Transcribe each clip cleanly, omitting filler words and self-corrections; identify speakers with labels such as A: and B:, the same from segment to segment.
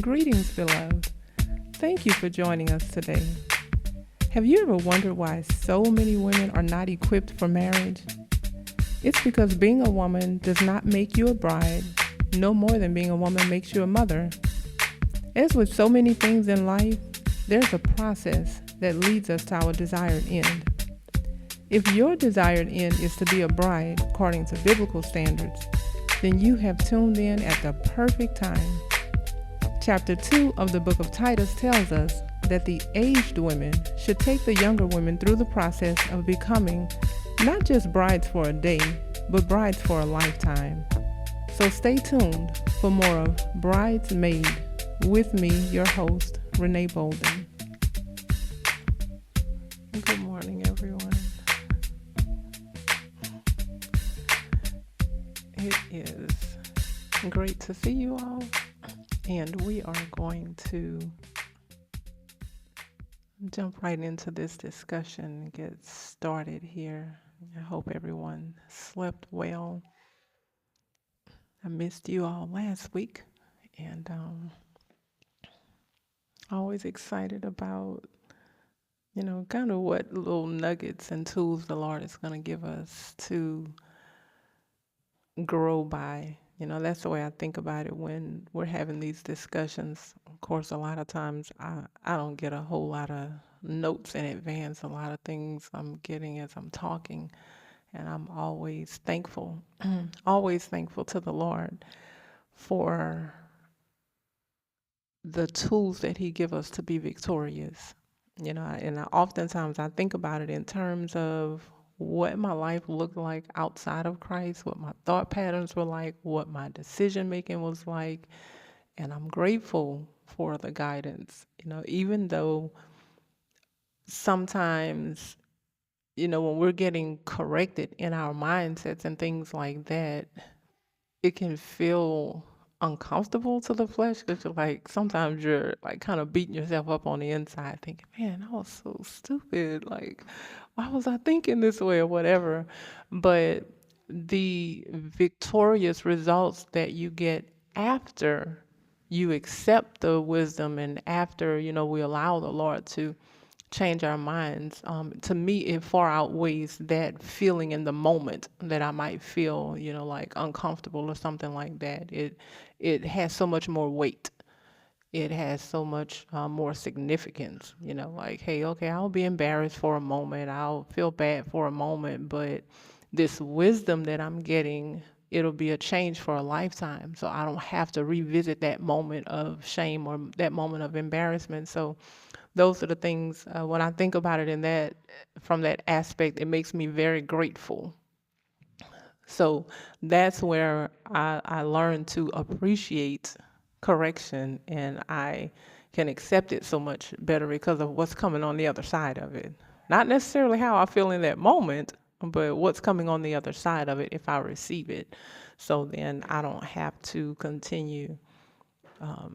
A: Greetings, beloved. Thank you for joining us today. Have you ever wondered why so many women are not equipped for marriage? It's because being a woman does not make you a bride, no more than being a woman makes you a mother. As with so many things in life, there's a process that leads us to our desired end. If your desired end is to be a bride according to biblical standards, then you have tuned in at the perfect time. Chapter 2 of the book of Titus tells us that the aged women should take the younger women through the process of becoming not just brides for a day, but brides for a lifetime. So stay tuned for more of Bridesmaid with me, your host, Renee Bolden. Good morning, everyone. It is great to see you all, and we are going to jump right into this discussion and get started here. I hope everyone slept well. I missed you all last week, and always excited about, kind of what little nuggets and tools the Lord is going to give us to grow by. That's the way I think about it when we're having these discussions. Of course, a lot of times I don't get a whole lot of notes in advance. A lot of things I'm getting as I'm talking, and I'm always thankful, always thankful to the Lord for the tools that He give us to be victorious. And oftentimes I think about it in terms of what my life looked like outside of Christ, what my thought patterns were like, what my decision making was like. And I'm grateful for the guidance, even though sometimes, when we're getting corrected in our mindsets and things like that, it can feel uncomfortable to the flesh because sometimes you're like kind of beating yourself up on the inside thinking, man, I was so stupid. Like, why was I thinking this way or whatever? But the victorious results that you get after you accept the wisdom and after, we allow the Lord to change our minds, to me, it far outweighs that feeling in the moment that I might feel, like uncomfortable or something like that. It has so much more weight. It has so much more significance, like, hey, okay, I'll be embarrassed for a moment. I'll feel bad for a moment, but this wisdom that I'm getting, it'll be a change for a lifetime. So I don't have to revisit that moment of shame or that moment of embarrassment. So those are the things, when I think about it from that aspect, it makes me very grateful. So that's where I learned to appreciate correction, and I can accept it so much better because of what's coming on the other side of it. Not necessarily how I feel in that moment, but what's coming on the other side of it if I receive it. So then I don't have to continue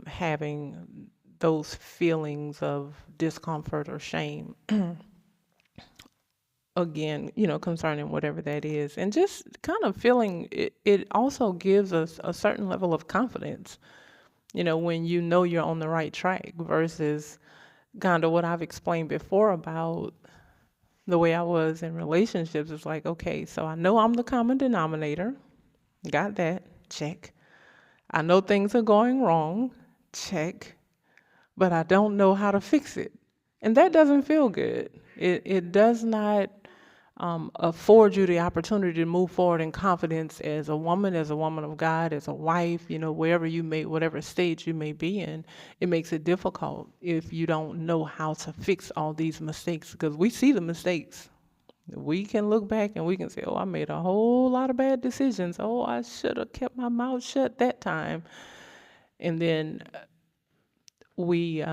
A: having those feelings of discomfort or shame again, concerning whatever that is. And just kind of feeling it also gives us a certain level of confidence, when you're on the right track versus kind of what I've explained before about the way I was in relationships. It's like, okay, so I know I'm the common denominator. Got that. Check. I know things are going wrong. Check. But I don't know how to fix it. And that doesn't feel good. It does not afford you the opportunity to move forward in confidence as a woman of God, as a wife, whatever stage you may be in. It makes it difficult if you don't know how to fix all these mistakes, because we see the mistakes. We can look back and we can say, oh, I made a whole lot of bad decisions. Oh, I should have kept my mouth shut that time. And then we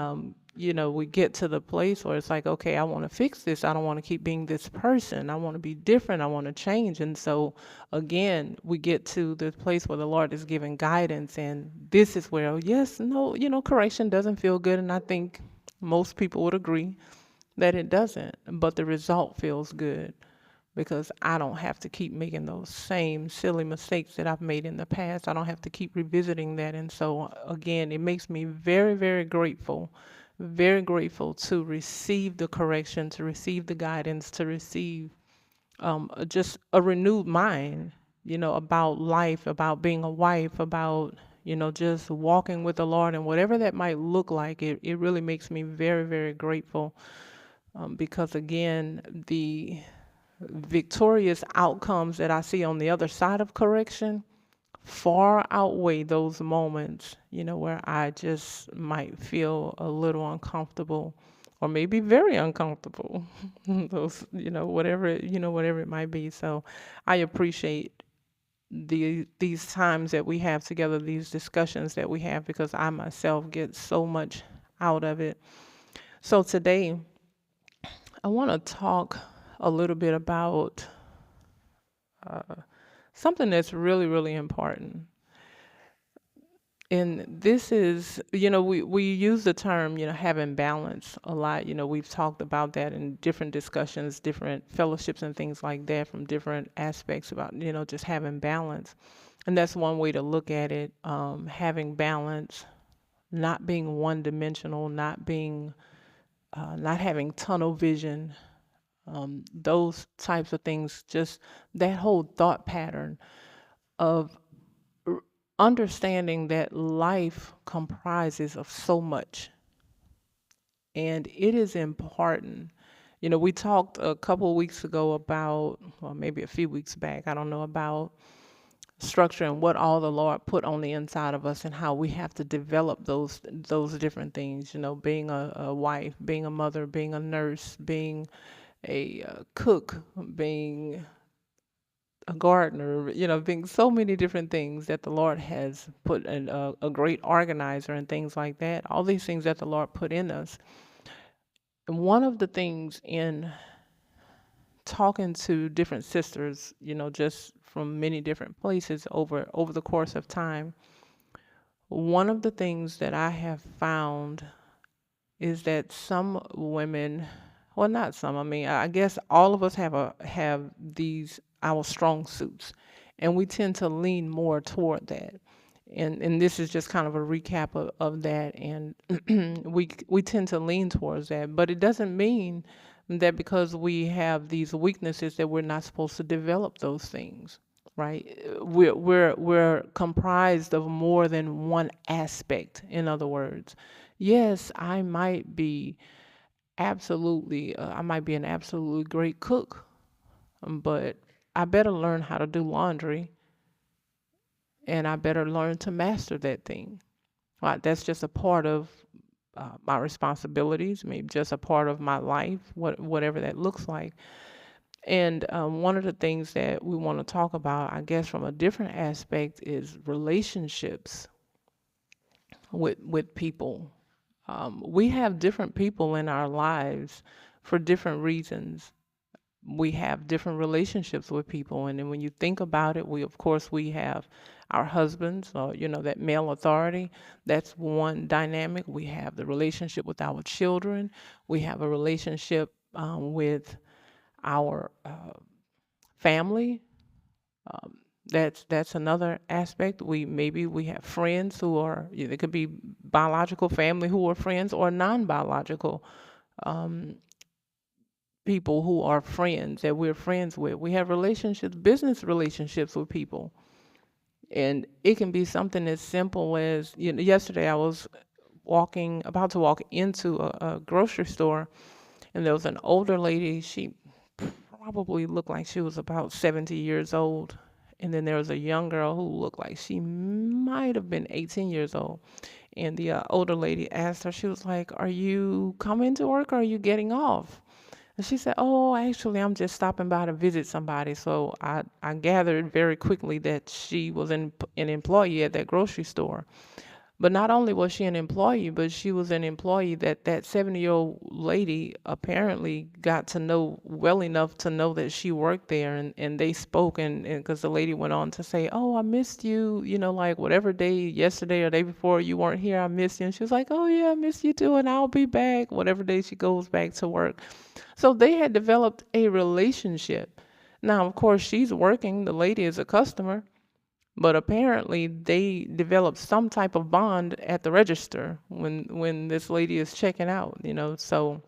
A: get to the place where it's like, okay, I want to fix this. I don't want to keep being this person. I want to be different. I want to change. And so again, we get to the place where the Lord is giving guidance. And this is where, yes, no, correction doesn't feel good. And I think most people would agree that it doesn't, but the result feels good because I don't have to keep making those same silly mistakes that I've made in the past. I don't have to keep revisiting that. And so, again, it makes me very, very grateful to receive the correction, to receive the guidance, to receive just a renewed mind, about life, about being a wife, about, just walking with the Lord and whatever that might look like. It really makes me very, very grateful, because, again, the victorious outcomes that I see on the other side of correction far outweigh those moments, where I just might feel a little uncomfortable or maybe very uncomfortable. Those, whatever it might be. So I appreciate these times that we have together, these discussions that we have, because I myself get so much out of it. So today I want to talk a little bit about something that's really, really important. And this is, we use the term, having balance a lot. We've talked about that in different discussions, different fellowships and things like that, from different aspects about, just having balance. And that's one way to look at it, having balance, not being one dimensional, not having tunnel vision, those types of things, just that whole thought pattern of understanding that life comprises of so much, and it is important. We talked a couple of weeks ago about, or maybe a few weeks back, I don't know, about structure and what all the Lord put on the inside of us and how we have to develop those different things, being a wife, being a mother, being a nurse, being a cook, being a gardener, being so many different things that the Lord has put in, a great organizer and things like that. All these things that the Lord put in us. And one of the things in talking to different sisters, just from many different places over the course of time, one of the things that I have found is that some women, well, not some, I mean, I guess all of us have these our strong suits, and we tend to lean more toward that. And this is just kind of a recap of that, and we tend to lean towards that, but it doesn't mean that because we have these weaknesses that we're not supposed to develop those things, right? We're comprised of more than one aspect. In other words, yes, I might be an absolutely great cook, but I better learn how to do laundry, and I better learn to master that thing. Right? That's just a part of my responsibilities, maybe just a part of my life, whatever that looks like. And one of the things that we want to talk about, I guess, from a different aspect, is relationships with people. We have different people in our lives for different reasons. We have different relationships with people, and then when you think about it, we have our husbands, or that male authority. That's one dynamic. We have the relationship with our children. We have a relationship with our family. That's another aspect. We have friends who are, it could be biological family who are friends, or non-biological people who are friends that we're friends with. We have relationships, business relationships with people. And it can be something as simple as, yesterday I was about to walk into a grocery store, and there was an older lady. She probably looked like she was about 70 years old. And then there was a young girl who looked like she might have been 18 years old. And the older lady asked her, she was like, "Are you coming to work, or are you getting off?" And she said, "Oh, actually, I'm just stopping by to visit somebody." So I gathered very quickly that she was an employee at that grocery store. But not only was she an employee, but she was an employee that 70-year-old lady apparently got to know well enough to know that she worked there, and they spoke, and because the lady went on to say, "Oh, I missed you, like whatever day, yesterday or day before you weren't here, I missed you." And she was like, "Oh yeah, I miss you too, and I'll be back," whatever day she goes back to work. So they had developed a relationship. Now, of course, she's working, the lady is a customer, but apparently they developed some type of bond at the register when this lady is checking out, So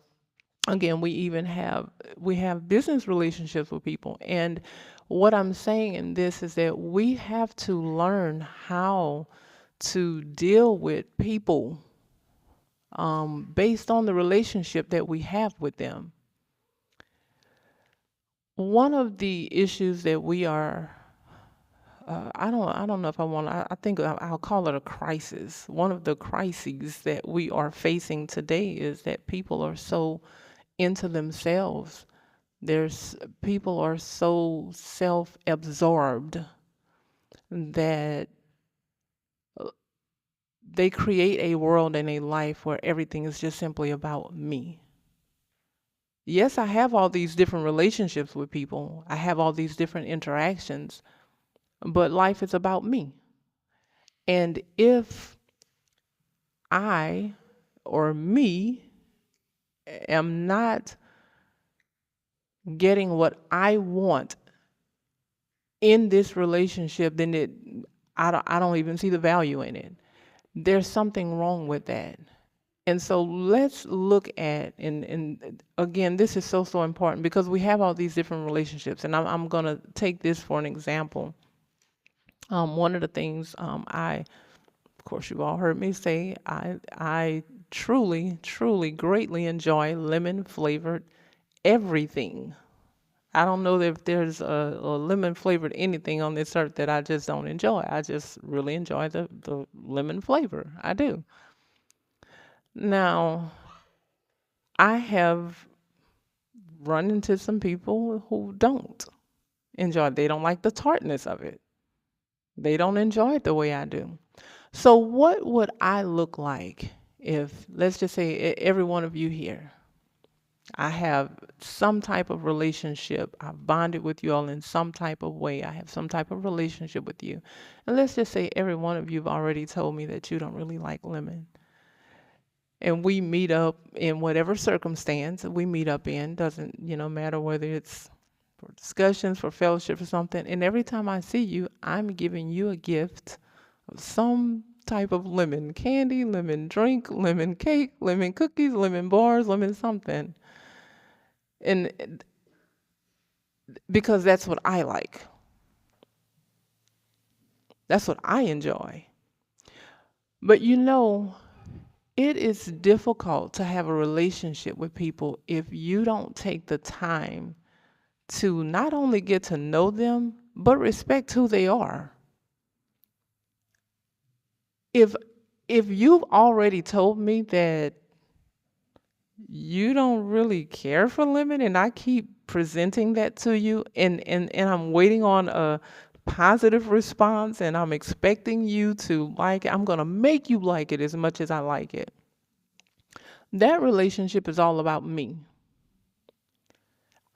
A: again, we have business relationships with people. And what I'm saying in this is that we have to learn how to deal with people based on the relationship that we have with them. One of the issues that we are, I don't know if I think I'll call it a crisis. One of the crises that we are facing today is that people are so into themselves. People are so self-absorbed that they create a world and a life where everything is just simply about me. Yes, I have all these different relationships with people. I have all these different interactions, but life is about me. And if I or me am not getting what I want in this relationship, then I don't even see the value in it. There's something wrong with that. And so let's look at, and again, this is so important because we have all these different relationships. And I'm going to take this for an example. One of the things of course, you've all heard me say, I truly, greatly enjoy lemon flavored everything. I don't know if there's a lemon flavored anything on this earth that I just don't enjoy. I just really enjoy the lemon flavor. I do. Now, I have run into some people who don't enjoy it. They don't like the tartness of it. They don't enjoy it the way I do. So what would I look like if, let's just say, every one of you here, I have some type of relationship. I've bonded with you all in some type of way. I have some type of relationship with you. And let's just say every one of you have already told me that you don't really like lemon. And we meet up in whatever circumstance we meet up in, doesn't, matter whether it's for discussions, for fellowship or something. And every time I see you, I'm giving you a gift of some type of lemon candy, lemon drink, lemon cake, lemon cookies, lemon bars, lemon something. And because that's what I like. That's what I enjoy. But it is difficult to have a relationship with people if you don't take the time to not only get to know them, but respect who they are. If you've already told me that you don't really care for lemon and I keep presenting that to you and I'm waiting on a positive response and I'm expecting you to like it, I'm going to make you like it as much as I like it. That relationship is all about me.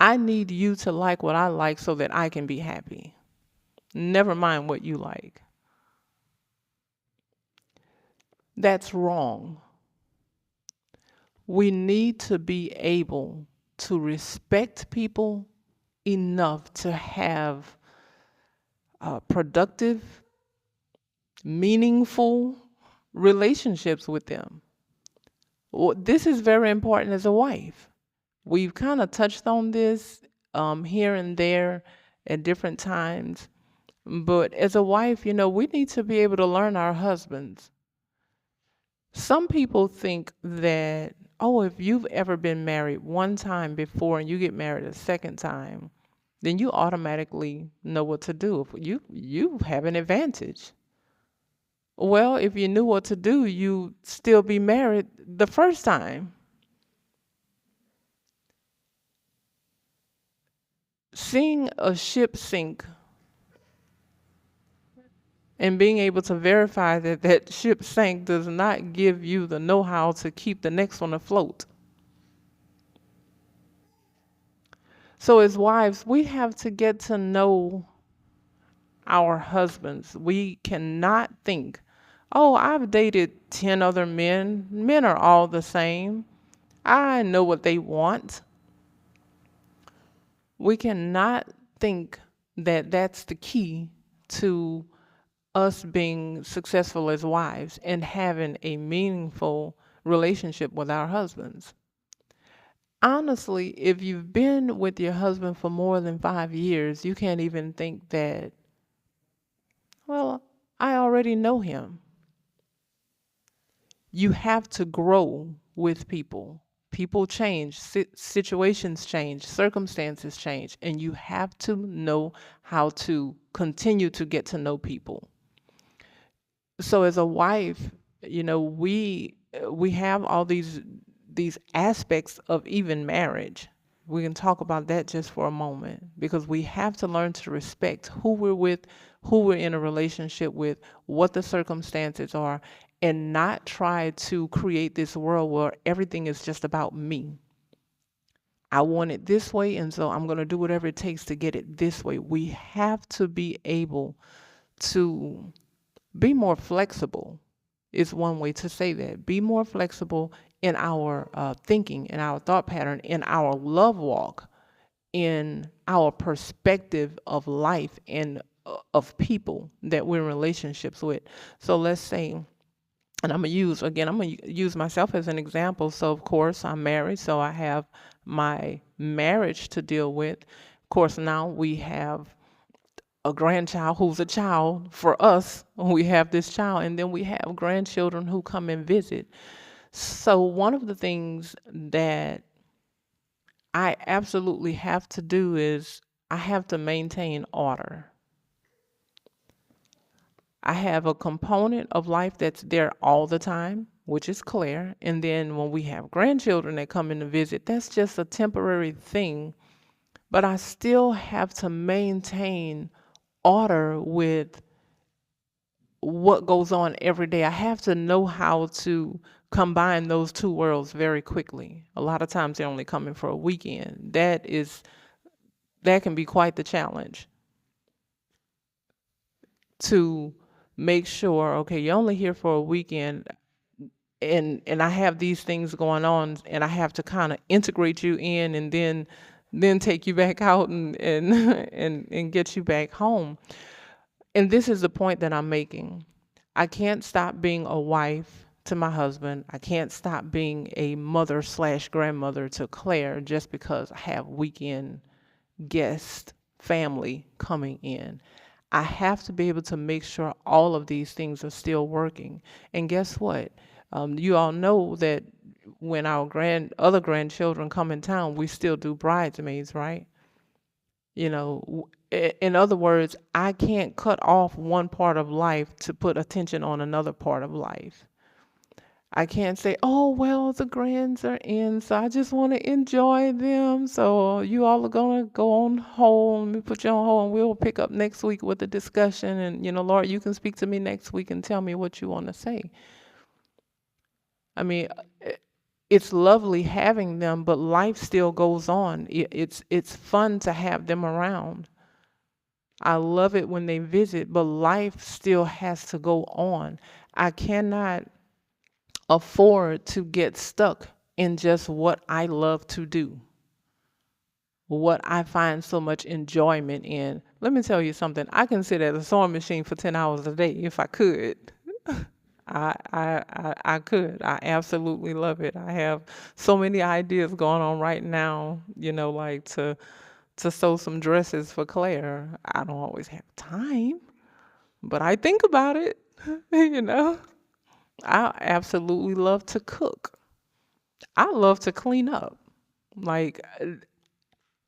A: I need you to like what I like so that I can be happy. Never mind what you like. That's wrong. We need to be able to respect people enough to have productive, meaningful relationships with them. Well, this is very important as a wife. We've kind of touched on this here and there at different times. But as a wife, we need to be able to learn our husbands. Some people think that, oh, if you've ever been married one time before and you get married a second time, then you automatically know what to do. You have an advantage. Well, if you knew what to do, you'd still be married the first time. Seeing a ship sink and being able to verify that that ship sank does not give you the know-how to keep the next one afloat. So as wives, we have to get to know our husbands. We cannot think, oh, I've dated 10 other men. Men are all the same. I know what they want. We cannot think that that's the key to us being successful as wives and having a meaningful relationship with our husbands. Honestly, if you've been with your husband for more than 5 years, you can't even think that, well, I already know him. You have to grow with people. People change, situations change, circumstances change, and you have to know how to continue to get to know people. So as a wife, we have all these aspects of even marriage. We can talk about that just for a moment because we have to learn to respect who we're with, who we're in a relationship with, what the circumstances are, and not try to create this world where everything is just about me. I want it this way, and so I'm going to do whatever it takes to get it this way. We have to be able to be more flexible is one way to say that. Be more flexible in our thinking, in our thought pattern, in our love walk, in our perspective of life and of people that we're in relationships with. So let's say, and I'm gonna use myself as an example. So of course I'm married, so I have my marriage to deal with. Of course, now we have a grandchild who's a child for us. We have this child, and then we have grandchildren who come and visit. So one of the things that I absolutely have to do is I have to maintain order. I have a component of life that's there all the time, which is Claire. And then when we have grandchildren that come in to visit, that's just a temporary thing. But I still have to maintain order with what goes on every day. I have to know how to combine those two worlds very quickly. A lot of times they're only coming for a weekend. That can be quite the challenge to make sure, okay, you're only here for a weekend and I have these things going on and I have to kind of integrate you in and then take you back out and and get you back home. And this is the point that I'm making. I can't stop being a wife to my husband. I can't stop being a mother/grandmother to Claire just because I have weekend guest family coming in. I have to be able to make sure all of these things are still working. And guess what? You all know that when our other grandchildren come in town, we still do bridesmaids, right? In other words, I can't cut off one part of life to put attention on another part of life. I can't say, oh, well, the grands are in, so I just want to enjoy them. So you all are going to go on hold. Let me put you on hold and we'll pick up next week with the discussion. And, Lord, you can speak to me next week and tell me what you want to say. I mean, it's lovely having them, but life still goes on. It's fun to have them around. I love it when they visit, but life still has to go on. I cannot afford to get stuck in just what I love to do, what I find so much enjoyment in. Let me tell you something. I can sit at a sewing machine for 10 hours a day if I could. I could. I absolutely love it. I have so many ideas going on right now, like to sew some dresses for Claire. I don't always have time, but I think about it, you know. I absolutely love to cook. I love to clean up. Like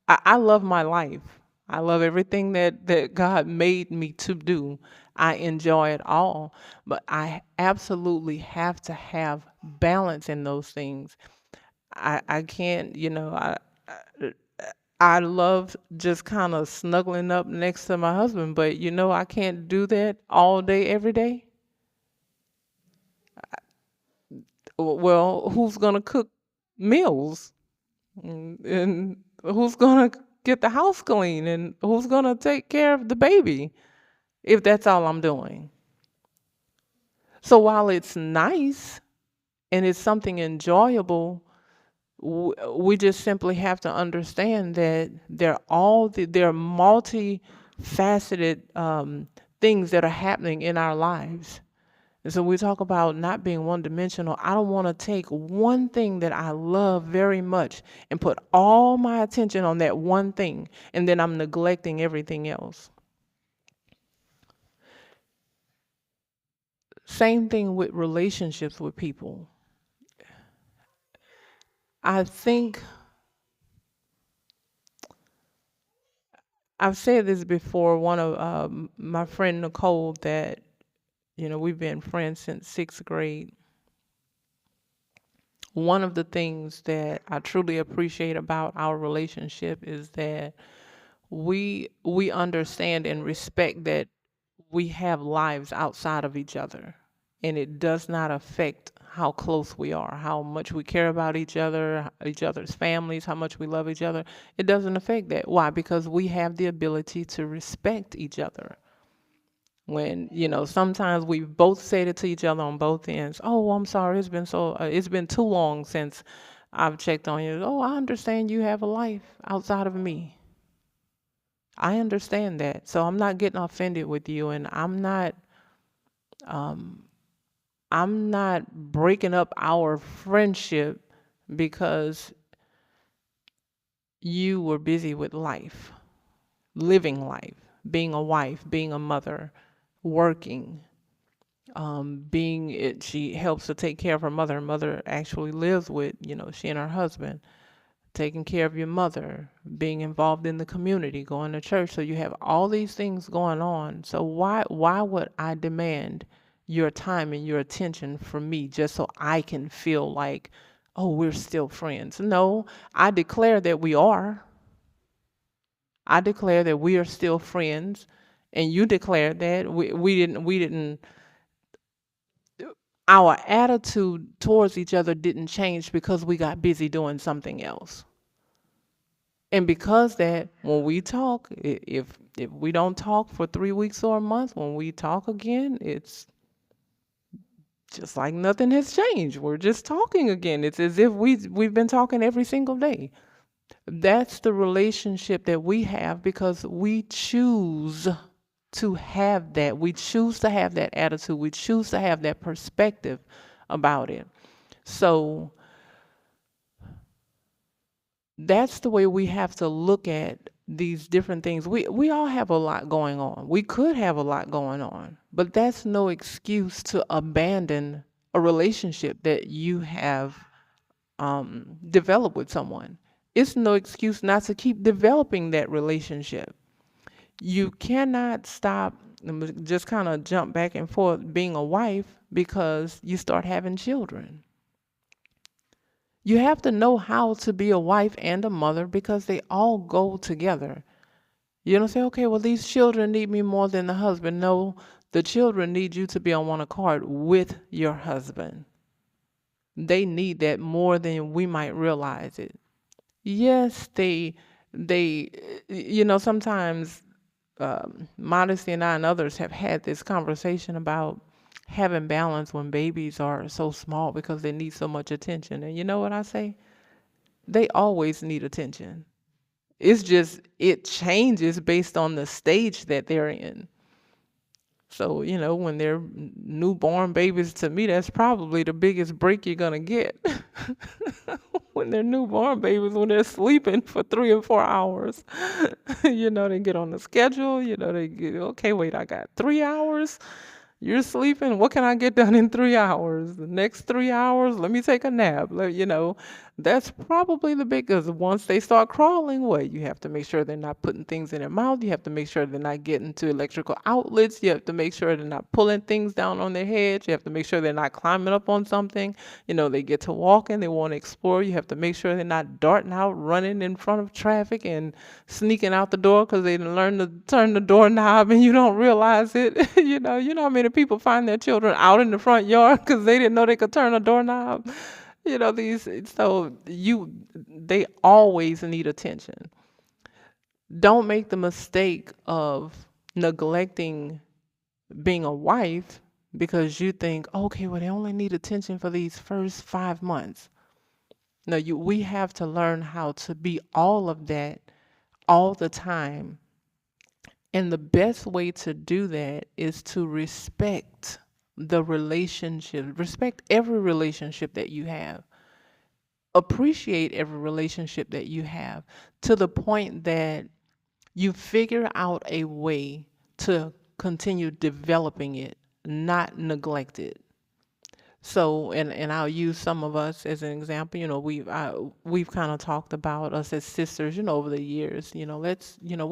A: I love my life. I love everything that God made me to do. I enjoy it all, but I absolutely have to have balance in those things. I can't, I love just kind of snuggling up next to my husband, but I can't do that all day, every day. Well, who's gonna cook meals? And who's gonna get the house clean? And who's gonna take care of the baby if that's all I'm doing? So while it's nice and it's something enjoyable, We just simply have to understand that there are multifaceted things that are happening in our lives. And so we talk about not being one dimensional. I don't want to take one thing that I love very much and put all my attention on that one thing, and then I'm neglecting everything else. Same thing with relationships with people. I think I've said this before. One of my friend Nicole, that we've been friends since sixth grade. One of the things that I truly appreciate about our relationship is that we understand and respect that we have lives outside of each other, and it does not affect how close we are, how much we care about each other, each other's families, how much we love each other. It doesn't affect that. Why? Because we have the ability to respect each other. When sometimes we both said it to each other on both ends. Oh, I'm sorry, it's been too long since I've checked on you. Oh, I understand you have a life outside of me. I understand that. So I'm not getting offended with you, and um I'm not breaking up our friendship because you were busy with life, living life, being a wife, being a mother, working, she helps to take care of her mother. Her mother actually lives with, she and her husband, taking care of your mother, being involved in the community, going to church. So you have all these things going on. So why would I demand your time and your attention from me just so I can feel like, oh, we're still friends? No, I declare that we are. I declare that we are still friends, and you declare that we didn't our attitude towards each other didn't change because we got busy doing something else. And because that, when we talk, if we don't talk for 3 weeks or a month, when we talk again, it's just like nothing has changed. We're just talking again. It's as if we've been talking every single day. That's the relationship that we have because we choose to have that. We choose to have that attitude. We choose to have that perspective about it. So that's the way we have to look at these different things. We all have a lot going on. We could have a lot going on, but that's no excuse to abandon a relationship that you have developed with someone. It's no excuse not to keep developing that relationship. You cannot stop, just kind of jump back and forth being a wife because you start having children. You have to know how to be a wife and a mother because they all go together. You don't say, okay, well, these children need me more than the husband. No, the children need you to be on one accord with your husband. They need that more than we might realize it. Yes, they, sometimes Modesty and I and others have had this conversation about having balance when babies are so small because they need so much attention. And you know what I say? They always need attention. It's just, it changes based on the stage that they're in. So, when they're newborn babies, to me, that's probably the biggest break you're going to get. When they're newborn babies, when they're sleeping for 3 and 4 hours, they get on the schedule, they get, okay, wait, I got 3 hours. You're sleeping. What can I get done in 3 hours? The next 3 hours, let me take a nap. That's probably the biggest. Once they start crawling, you have to make sure they're not putting things in their mouth. You have to make sure they're not getting to electrical outlets. You have to make sure they're not pulling things down on their heads. You have to make sure they're not climbing up on something. They get to walking, they want to explore. You have to make sure they're not darting out, running in front of traffic and sneaking out the door because they didn't learn to turn the doorknob and you don't realize it. You know how many people find their children out in the front yard because they didn't know they could turn a doorknob. They always need attention. Don't make the mistake of neglecting being a wife because you think, okay, well, they only need attention for these first 5 months. No, we have to learn how to be all of that all the time. And the best way to do that is to respect the relationship, respect every relationship that you have, appreciate every relationship that you have, to the point that you figure out a way to continue developing it, not neglect it. So, and I'll use some of us as an example. We've kind of talked about us as sisters, over the years. We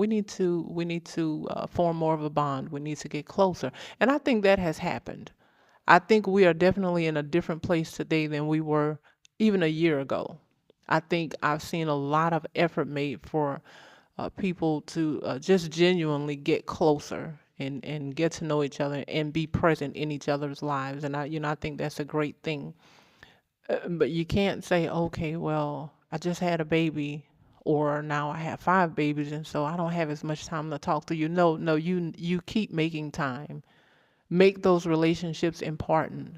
A: need to form more of a bond. We need to get closer, and I think that has happened. I think we are definitely in a different place today than we were even a year ago. I think I've seen a lot of effort made for people to just genuinely get closer and get to know each other and be present in each other's lives. And I think that's a great thing. But you can't say, okay, well, I just had a baby, or now I have five babies, and so I don't have as much time to talk to you. No, no, you keep making time. Make those relationships important.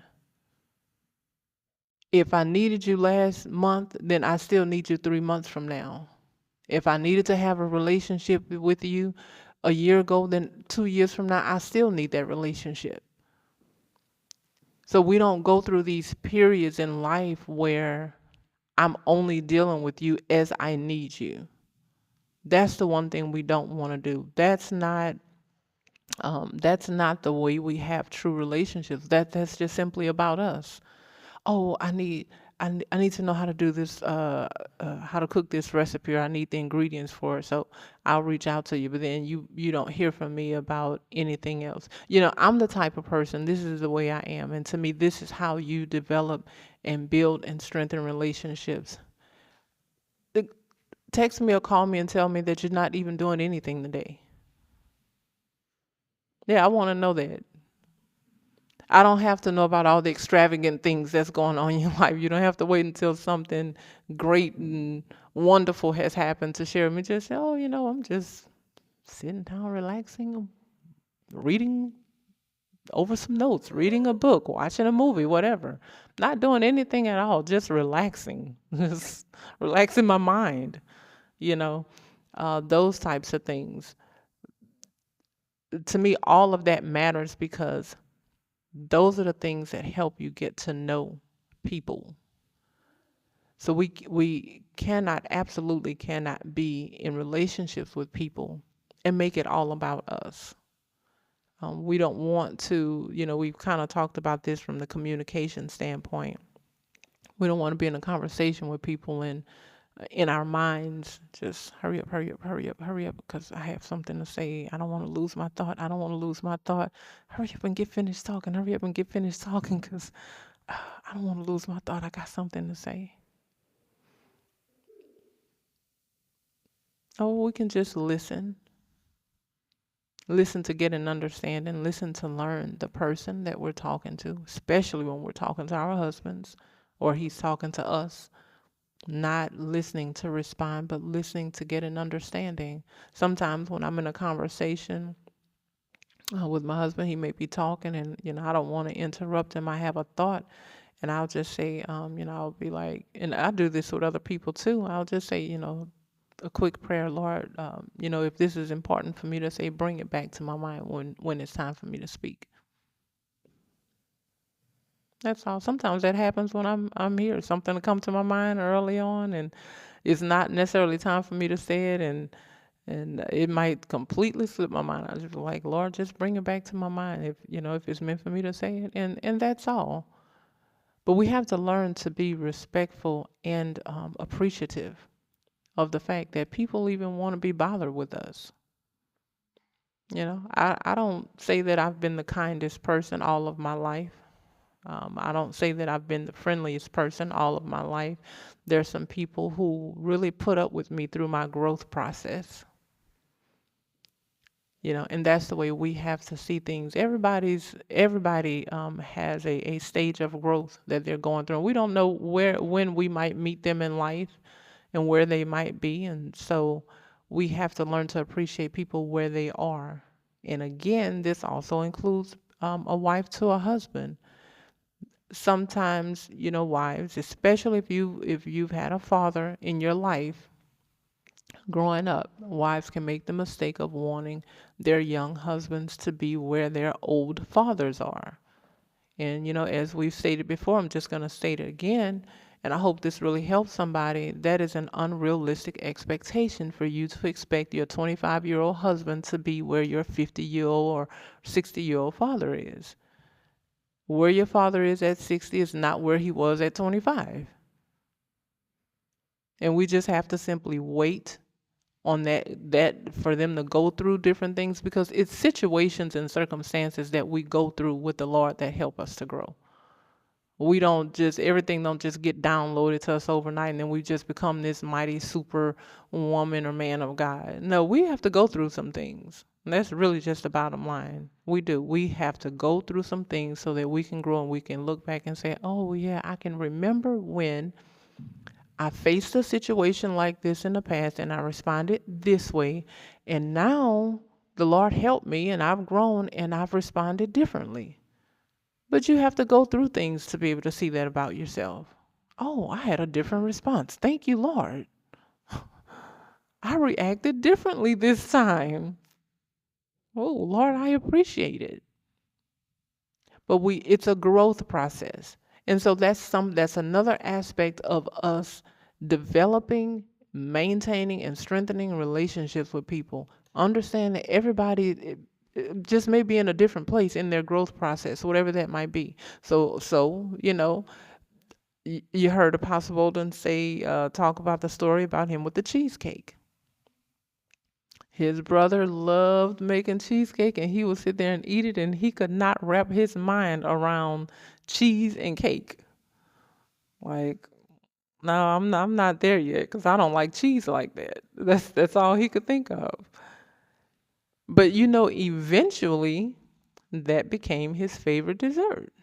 A: If I needed you last month, then I still need you 3 months from now. If I needed to have a relationship with you a year ago, then 2 years from now, I still need that relationship. So we don't go through these periods in life where I'm only dealing with you as I need you. That's the one thing we don't want to do. That's not the way we have true relationships. That's just simply about us. Oh, I need to know how to do this, how to cook this recipe, or I need the ingredients for it. So I'll reach out to you, but then you don't hear from me about anything else. I'm the type of person, this is the way I am. And to me, this is how you develop and build and strengthen relationships. The- Text me or call me and tell me that you're not even doing anything today. Yeah, I want to know that. I don't have to know about all the extravagant things that's going on in your life. You don't have to wait until something great and wonderful has happened to share with me. Just say, oh, I'm just sitting down, relaxing, reading over some notes, reading a book, watching a movie, whatever. Not doing anything at all, just relaxing, just relaxing my mind, you know, those types of things. To me, all of that matters because those are the things that help you get to know people. So we cannot, absolutely cannot be in relationships with people and make it all about us. We don't want to, we've kind of talked about this from the communication standpoint. We don't want to be in a conversation with people and in our minds, just hurry up, hurry up, hurry up, hurry up, because I have something to say. I don't want to lose my thought. I don't want to lose my thought. Hurry up and get finished talking. Hurry up and get finished talking, because I don't want to lose my thought. I got something to say. Oh, we can just listen. Listen to get an understanding. Listen to learn the person that we're talking to, especially when we're talking to our husbands or he's talking to us. Not listening to respond, but listening to get an understanding. Sometimes when I'm in a conversation with my husband, he may be talking and, I don't want to interrupt him. I have a thought and I'll just say, I'll be like, and I do this with other people too. I'll just say, a quick prayer, Lord, if this is important for me to say, bring it back to my mind when it's time for me to speak. That's all. Sometimes that happens when I'm here. Something to come to my mind early on, and it's not necessarily time for me to say it, and it might completely slip my mind. I just be like, Lord, just bring it back to my mind if it's meant for me to say it, and that's all. But we have to learn to be respectful and appreciative of the fact that people even want to be bothered with us. I don't say that I've been the kindest person all of my life. I don't say that I've been the friendliest person all of my life. There's some people who really put up with me through my growth process. And that's the way we have to see things. Everybody has a stage of growth that they're going through. We don't know when we might meet them in life and where they might be. And so we have to learn to appreciate people where they are. And again, this also includes a wife to a husband. sometimes, wives, especially if you've had a father in your life growing up, wives can make the mistake of wanting their young husbands to be where their old fathers are. And, as we've stated before, I'm just going to state it again, and I hope this really helps somebody. That is an unrealistic expectation for you to expect your 25-year-old husband to be where your 50-year-old or 60-year-old father is. Where your father is at 60 is not where he was at 25. And we just have to simply wait on that for them to go through different things, because it's situations and circumstances that we go through with the Lord that help us to grow. We don't just, everything don't just get downloaded to us overnight and then we just become this mighty super woman or man of God. No, we have to go through some things. And that's really just the bottom line. We do. We have to go through some things so that we can grow and we can look back and say, oh yeah, I can remember when I faced a situation like this in the past and I responded this way. And now the Lord helped me and I've grown and I've responded differently. But you have to go through things to be able to see that about yourself. Oh, I had a different response. Thank you, Lord. I reacted differently this time. Oh, Lord, I appreciate it. But it's a growth process. And so that's another aspect of us developing, maintaining, and strengthening relationships with people. Understand that everybody just may be in a different place in their growth process, whatever that might be. So you heard Apostle Bolden say, talk about the story about him with the cheesecake. His brother loved making cheesecake and he would sit there and eat it and he could not wrap his mind around cheese and cake. Like, no, I'm not there yet because I don't like cheese like that. That's all he could think of. But eventually that became his favorite dessert.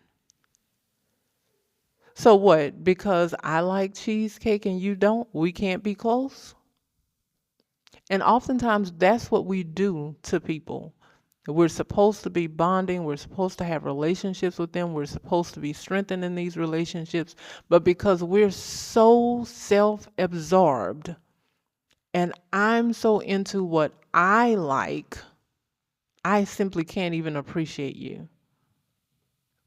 A: So what? Because I like cheesecake and you don't, we can't be close? And oftentimes that's what we do to people. We're supposed to be bonding. We're supposed to have relationships with them. We're supposed to be strengthening these relationships. But because we're so self-absorbed and I'm so into what I like, I simply can't even appreciate you.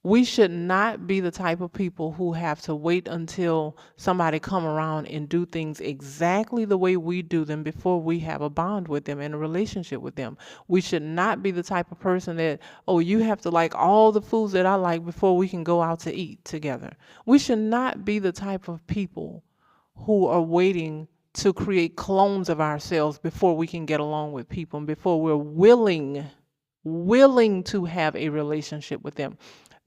A: We should not be the type of people who have to wait until somebody come around and do things exactly the way we do them before we have a bond with them and a relationship with them. We should not be the type of person that, oh, you have to like all the foods that I like before we can go out to eat together. We should not be the type of people who are waiting to create clones of ourselves before we can get along with people and before we're willing to have a relationship with them.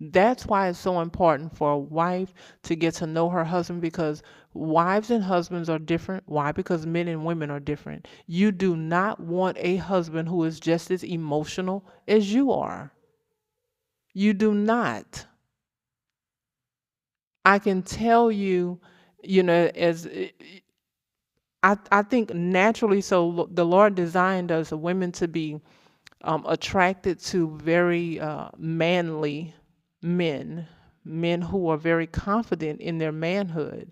A: That's why it's so important for a wife to get to know her husband, because wives and husbands are different. Why? Because men and women are different. You do not want a husband who is just as emotional as you are. You do not. I can tell you, as I think naturally, so the Lord designed us women to be attracted to very manly men who are very confident in their manhood.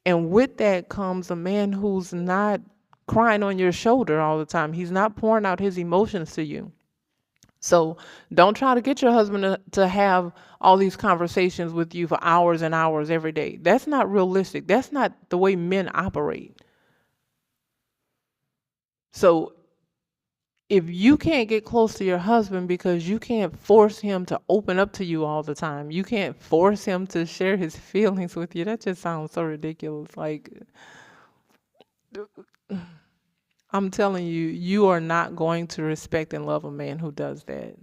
A: And with that comes a man who's not crying on your shoulder all the time. He's not pouring out his emotions to you. So don't try to get your husband to have all these conversations with you for hours and hours every day. That's not realistic. That's not the way men operate. So if you can't get close to your husband because you can't force him to open up to you all the time, you can't force him to share his feelings with you. That just sounds so ridiculous. Like, I'm telling you, you are not going to respect and love a man who does that.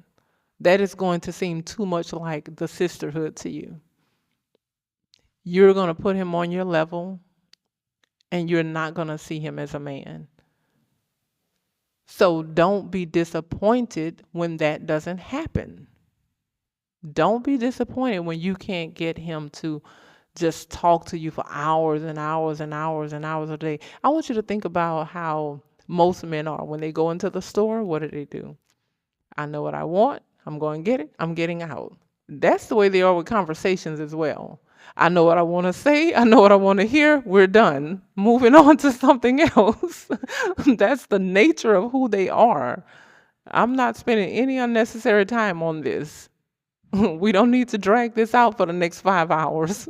A: That is going to seem too much like the sisterhood to you. You're going to put him on your level and you're not going to see him as a man. So don't be disappointed when that doesn't happen. Don't be disappointed when you can't get him to just talk to you for hours and hours and hours and hours a day. I want you to think about how most men are. When they go into the store, what do? I know what I want. I'm going to get it. I'm getting out. That's the way they are with conversations as well. I know what I want to say. I know what I want to hear. We're done. Moving on to something else. That's the nature of who they are. I'm not spending any unnecessary time on this. We don't need to drag this out for the next 5 hours.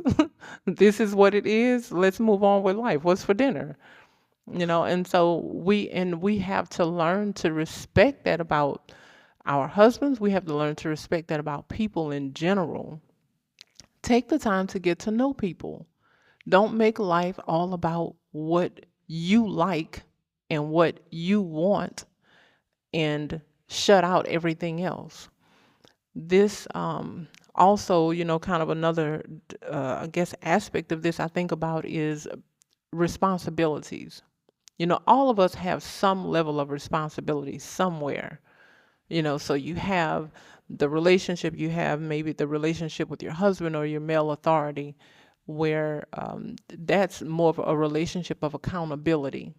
A: This is what it is. Let's move on with life. What's for dinner? And so we have to learn to respect that about our husbands. We have to learn to respect that about people in general. Take the time to get to know people. Don't make life all about what you like and what you want and shut out everything else. This also, kind of another, I guess, aspect of this I think about is responsibilities. All of us have some level of responsibility somewhere. So you have the relationship, you have maybe the relationship with your husband or your male authority, where that's more of a relationship of accountability.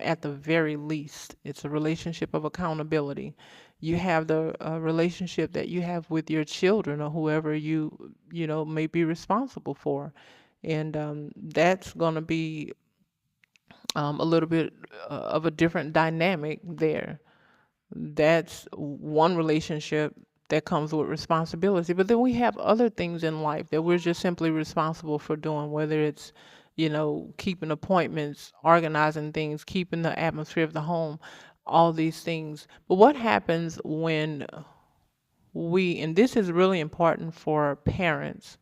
A: At the very least, it's a relationship of accountability. You have the relationship that you have with your children or whoever you may be responsible for, and that's going to be a little bit of a different dynamic there. That's one relationship that comes with responsibility. But then we have other things in life that we're just simply responsible for doing, whether it's, keeping appointments, organizing things, keeping the atmosphere of the home, all these things. But what happens when and this is really important for parents,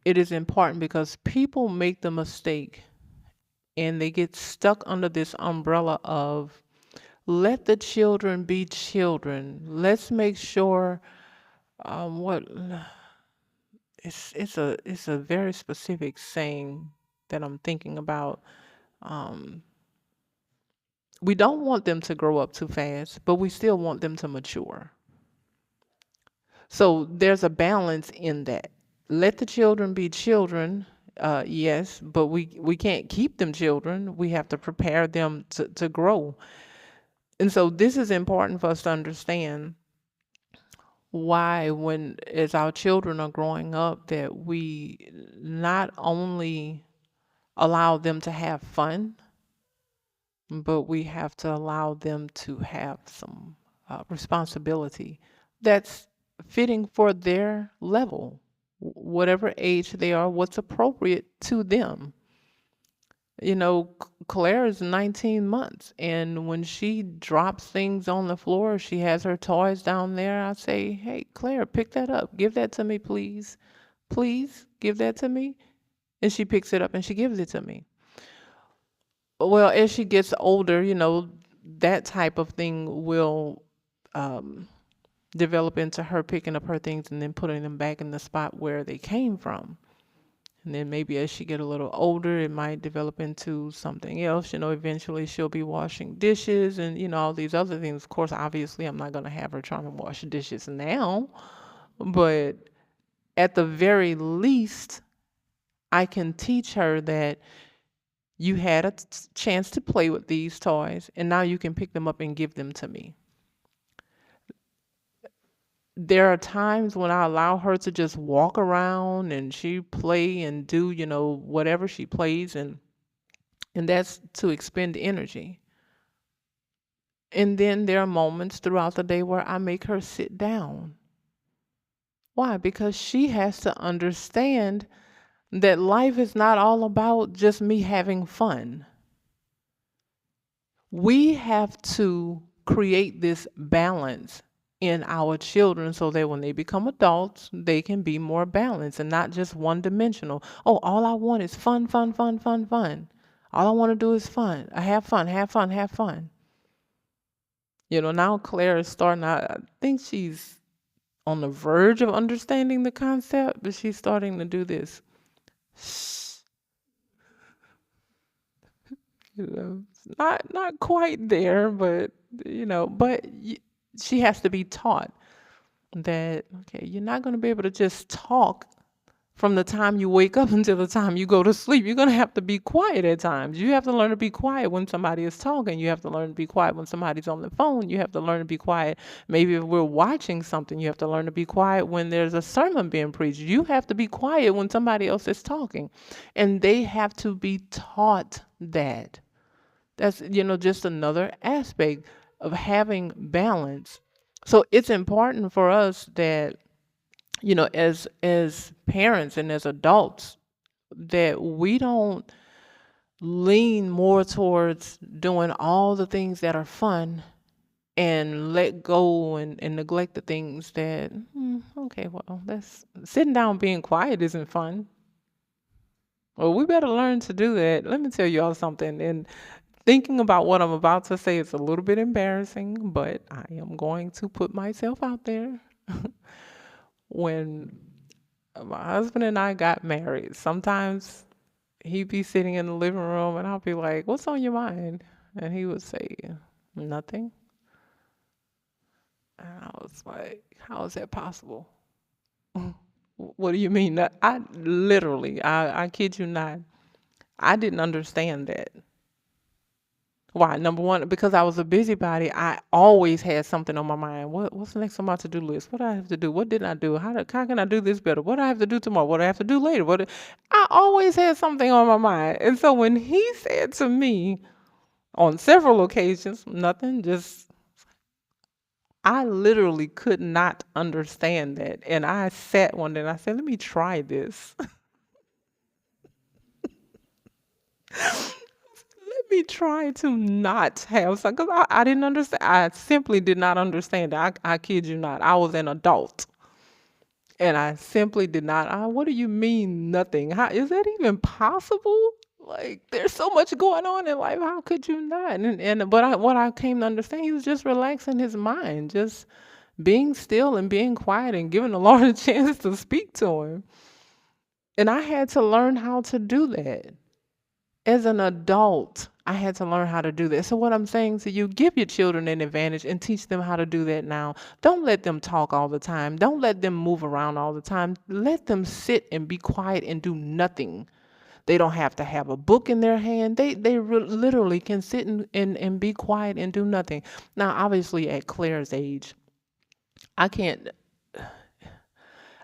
A: it is important because people make the mistake and they get stuck under this umbrella of let the children be children. Let's make sure what it's a very specific saying that I'm thinking about. Um, we don't want them to grow up too fast, but we still want them to mature. So there's a balance in that. Let the children be children, yes, but we can't keep them children. We have to prepare them to grow. And so this is important for us to understand why when as our children are growing up that we not only allow them to have fun, but we have to allow them to have some responsibility that's fitting for their level, whatever age they are, what's appropriate to them. Claire is 19 months, and when she drops things on the floor, she has her toys down there. I say, "Hey, Claire, pick that up. Give that to me, please. Please give that to me." And she picks it up and she gives it to me. Well, as she gets older, that type of thing will um, develop into her picking up her things and then putting them back in the spot where they came from. And then maybe as she get a little older, it might develop into something else. Eventually she'll be washing dishes and, all these other things. Of course, obviously, I'm not going to have her trying to wash dishes now. But at the very least, I can teach her that you had a chance to play with these toys, and now you can pick them up and give them to me. There are times when I allow her to just walk around and she play and do, whatever she plays, and that's to expend energy. And then there are moments throughout the day where I make her sit down. Why? Because she has to understand that life is not all about just me having fun. We have to create this balance in our children so that when they become adults, they can be more balanced and not just one dimensional. Oh, all I want is fun, fun, fun, fun, fun. All I want to do is fun. I have fun, have fun, have fun. Now Claire is starting out, I think she's on the verge of understanding the concept, but she's starting to do this. Not quite there, but she has to be taught that okay, you're not going to be able to just talk From the time you wake up until the time you go to sleep, you're going to have to be quiet at times. You have to learn to be quiet when somebody is talking. You have to learn to be quiet when somebody's on the phone. You have to learn to be quiet. Maybe if we're watching something, you have to learn to be quiet when there's a sermon being preached. You have to be quiet when somebody else is talking. And they have to be taught that. That's, just another aspect of having balance. So it's important for us that, as parents and as adults, that we don't lean more towards doing all the things that are fun and let go and neglect the things that, okay, well, that's sitting down being quiet isn't fun. Well, we better learn to do that. Let me tell you all something. And thinking about what I'm about to say is a little bit embarrassing, but I am going to put myself out there. When my husband and I got married, sometimes he'd be sitting in the living room and I'll be like, "What's on your mind?" And he would say, "Nothing." And I was like, "How is that possible?" What do you mean? I literally, I kid you not, I didn't understand that. Why? Number one, because I was a busybody, I always had something on my mind. What's next on my to-do list? What do I have to do? What didn't I do? How can I do this better? What do I have to do tomorrow? What do I have to do later? I always had something on my mind. And so when he said to me on several occasions, nothing, just I literally could not understand that. And I sat one day and I said, let me try this. Let me try to not have some, because I didn't understand. I simply did not understand that. I kid you not. I was an adult. And I simply did not. What do you mean nothing? How is that even possible? Like there's so much going on in life. How could you not? But what I came to understand, he was just relaxing his mind, just being still and being quiet and giving the Lord a chance to speak to him. And I had to learn how to do that. As an adult, I had to learn how to do that. So what I'm saying to you, give your children an advantage and teach them how to do that now. Don't let them talk all the time. Don't let them move around all the time. Let them sit and be quiet and do nothing. They don't have to have a book in their hand. Literally can sit and be quiet and do nothing. Now, obviously, at Claire's age, I can't,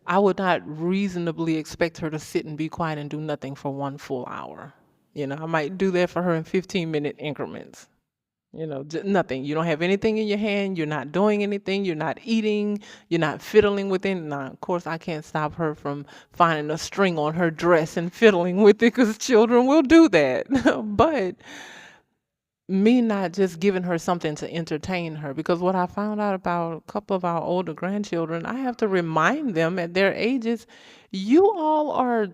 A: I would not reasonably expect her to sit and be quiet and do nothing for one full hour. I might do that for her in 15-minute increments. Nothing. You don't have anything in your hand. You're not doing anything. You're not eating. You're not fiddling with it. Now, of course, I can't stop her from finding a string on her dress and fiddling with it because children will do that. But me not just giving her something to entertain her, because what I found out about a couple of our older grandchildren, I have to remind them at their ages, you all are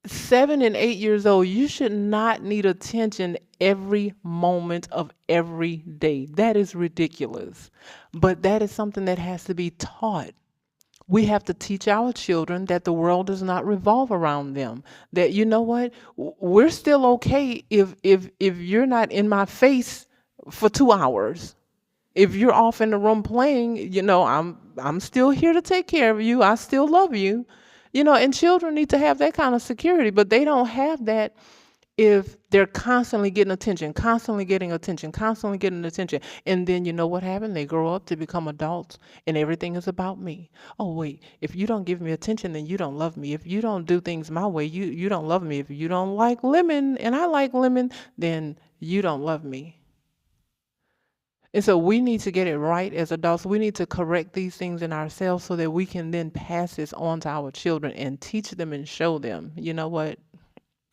A: 7 and 8 years old. You should not need attention every moment of every day. That is ridiculous. But that is something that has to be taught. We have to teach our children that the world does not revolve around them. That, you know what, we're still okay if you're not in my face for 2 hours. If you're off in the room playing, I'm still here to take care of you. I still love you. And children need to have that kind of security, but they don't have that if they're constantly getting attention, constantly getting attention, constantly getting attention. And then you know what happened? They grow up to become adults and everything is about me. Oh, wait, if you don't give me attention, then you don't love me. If you don't do things my way, you don't love me. If you don't like lemon and I like lemon, then you don't love me. And so we need to get it right as adults. We need to correct these things in ourselves so that we can then pass this on to our children and teach them and show them, you know what,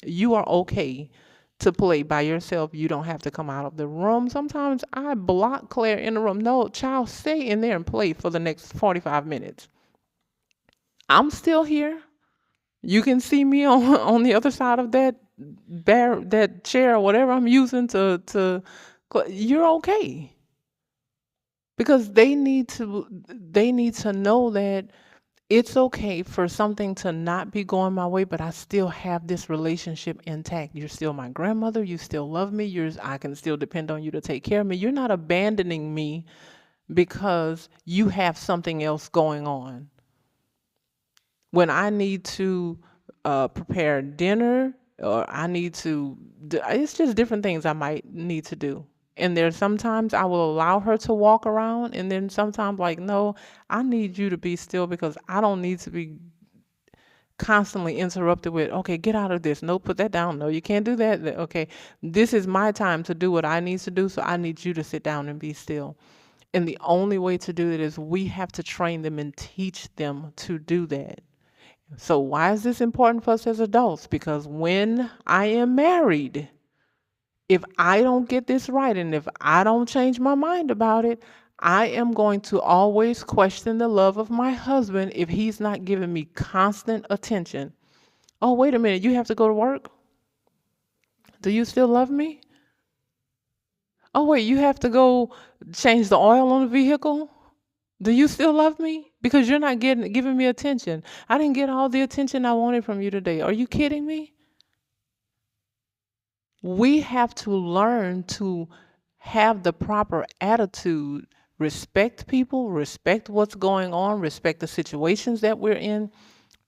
A: you are okay to play by yourself. You don't have to come out of the room. Sometimes I block Claire in the room. No, child, stay in there and play for the next 45 minutes. I'm still here. You can see me on the other side of that chair or whatever I'm using to you're okay. Because they need to know that it's okay for something to not be going my way, but I still have this relationship intact. You're still my grandmother. You still love me. I can still depend on you to take care of me. You're not abandoning me because you have something else going on. When I need to prepare dinner, or I need to. It's just different things I might need to do. And there's sometimes I will allow her to walk around, and then sometimes like, no, I need you to be still because I don't need to be constantly interrupted with, okay, get out of this. No, put that down. No, you can't do that. Okay, this is my time to do what I need to do, so I need you to sit down and be still. And the only way to do it is we have to train them and teach them to do that. So why is this important for us as adults? Because when I am married, if I don't get this right and if I don't change my mind about it, I am going to always question the love of my husband if he's not giving me constant attention. Oh, wait a minute, you have to go to work? Do you still love me? Oh, wait, you have to go change the oil on the vehicle? Do you still love me? Because you're not giving me attention. I didn't get all the attention I wanted from you today. Are you kidding me? We have to learn to have the proper attitude, respect people, respect what's going on, respect the situations that we're in,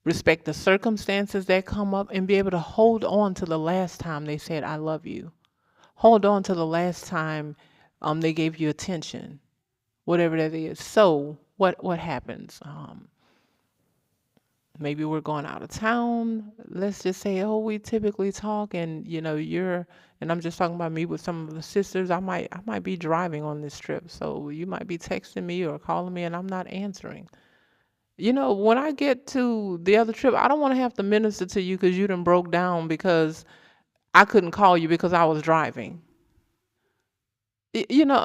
A: respect the circumstances that come up, and be able to hold on to the last time they said, I love you. Hold on to the last time they gave you attention, whatever that is. So what happens? Maybe we're going out of town. Let's just say, oh, we typically talk, and and I'm just talking about me with some of the sisters. I might be driving on this trip, so you might be texting me or calling me, and I'm not answering. When I get to the other trip, I don't want to have to minister to you because you done broke down because I couldn't call you because I was driving.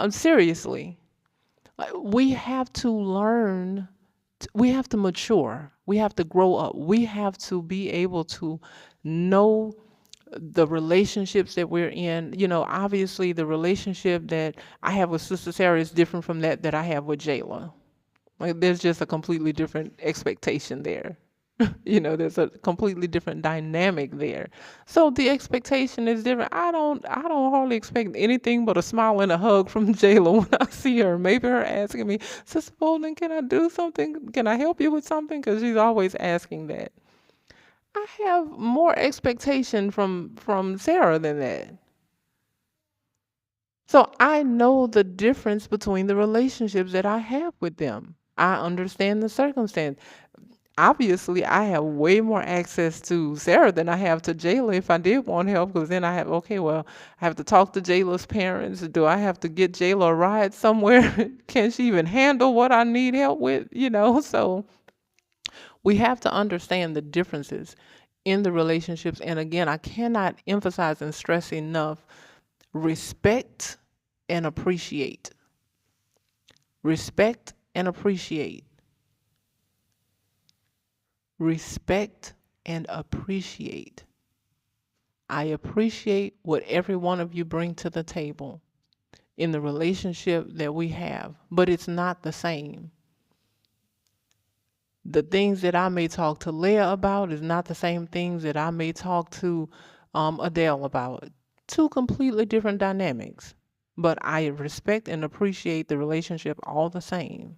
A: Seriously, like, we have to learn. We have to mature. We have to grow up. We have to be able to know the relationships that we're in. Obviously, the relationship that I have with Sister Sarah is different from that I have with Jayla. Like, there's just a completely different expectation there. There's a completely different dynamic there. So the expectation is different. I don't hardly expect anything but a smile and a hug from Jayla when I see her. Maybe her asking me, Sister Bolden, can I do something? Can I help you with something? Because she's always asking that. I have more expectation from Sarah than that. So I know the difference between the relationships that I have with them. I understand the circumstance. Obviously, I have way more access to Sarah than I have to Jayla if I did want help, because then I have, okay, well, I have to talk to Jayla's parents. Do I have to get Jayla a ride somewhere? Can she even handle what I need help with? So we have to understand the differences in the relationships. And again, I cannot emphasize and stress enough, respect and appreciate. Respect and appreciate. Respect and appreciate. I appreciate what every one of you bring to the table in the relationship that we have, but it's not the same. The things that I may talk to Leah about is not the same things that I may talk to Adele about. Two completely different dynamics, but I respect and appreciate the relationship all the same.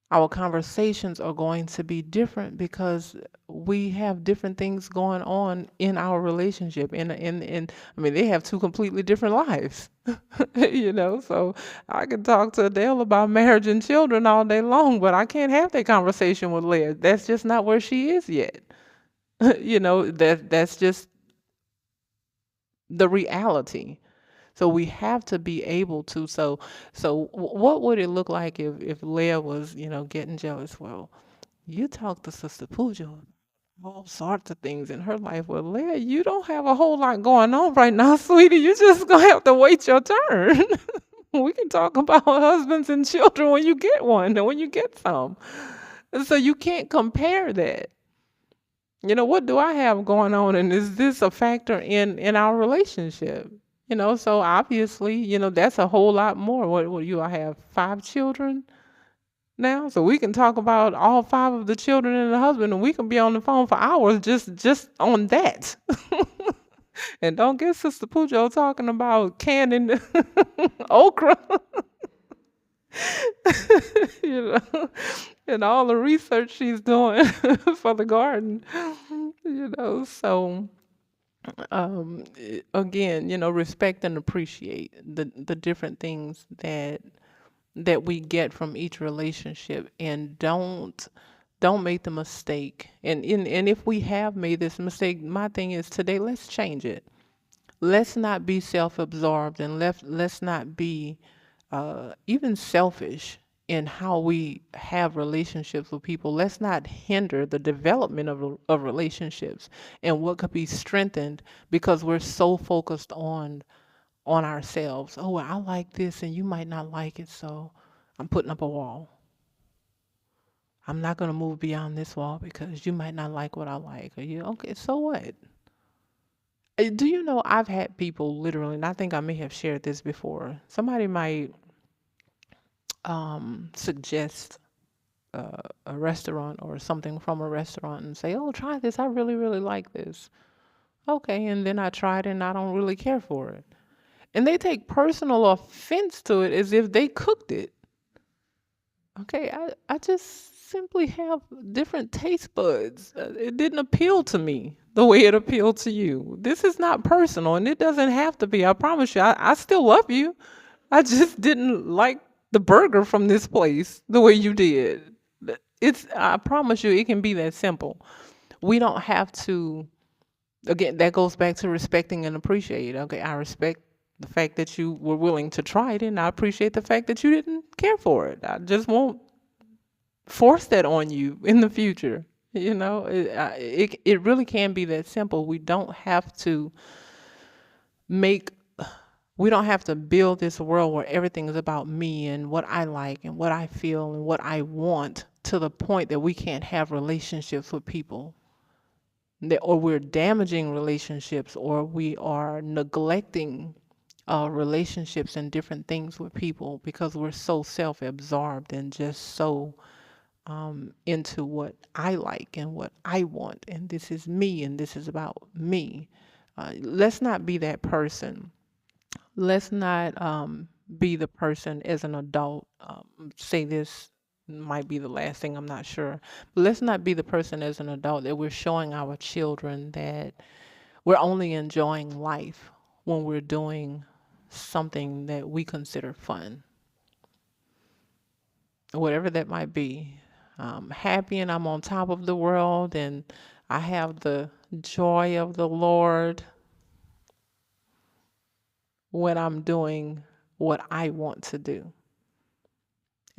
A: Our conversations are going to be different because we have different things going on in our relationship. And I mean, they have two completely different lives, so I can talk to Adele about marriage and children all day long, but I can't have that conversation with Leah. That's just not where she is yet. That's just the reality. So we have to be able to. So what would it look like if Leah was, getting jealous? Well, you talk to Sister Pooja all sorts of things in her life. Well, Leah, you don't have a whole lot going on right now, sweetie. You just gonna have to wait your turn. We can talk about husbands and children when you get one and when you get some. So you can't compare that. What do I have going on, and is this a factor in our relationship? So obviously, that's a whole lot more. What do I have 5 children now? So we can talk about all 5 of the children and the husband, and we can be on the phone for hours just on that. And don't get Sister Pujo talking about canning okra. you know, and all the research she's doing for the garden, So, again, respect and appreciate the different things that we get from each relationship, and don't make the mistake. And if we have made this mistake, my thing is today, let's change it. Let's not be self-absorbed, and let's not be even selfish in how we have relationships with people. Let's not hinder the development of relationships and what could be strengthened because we're so focused on ourselves. Oh, well, I like this and you might not like it, so I'm putting up a wall. I'm not going to move beyond this wall because you might not like what I like. Or you, okay, so what? Do you know I've had people literally, and I think I may have shared this before. Somebody might suggest a restaurant or something from a restaurant and say, "Oh, try this. I really, really like this." Okay, and then I tried it and I don't really care for it. And they take personal offense to it as if they cooked it. Okay, I just simply have different taste buds. It didn't appeal to me the way it appealed to you. This is not personal, and it doesn't have to be. I promise you, I still love you. I just didn't like the burger from this place the way you did. I promise you, it can be that simple. We don't have to, again, that goes back to respecting and appreciate. Okay, I respect the fact that you were willing to try it, and I appreciate the fact that you didn't care for it. I just won't force that on you in the future. It really can be that simple. Make we don't have to build this world where everything is about me and what I like and what I feel and what I want to the point that we can't have relationships with people. Or we're damaging relationships, or we are neglecting relationships and different things with people because we're so self-absorbed and just so into what I like and what I want, and this is me, and this is about me. Let's not be that person. Let's not be the person as an adult. Say this might be the last thing, I'm not sure. But let's not be the person as an adult that we're showing our children that we're only enjoying life when we're doing something that we consider fun, whatever that might be. I'm happy and I'm on top of the world and I have the joy of the Lord when I'm doing what I want to do.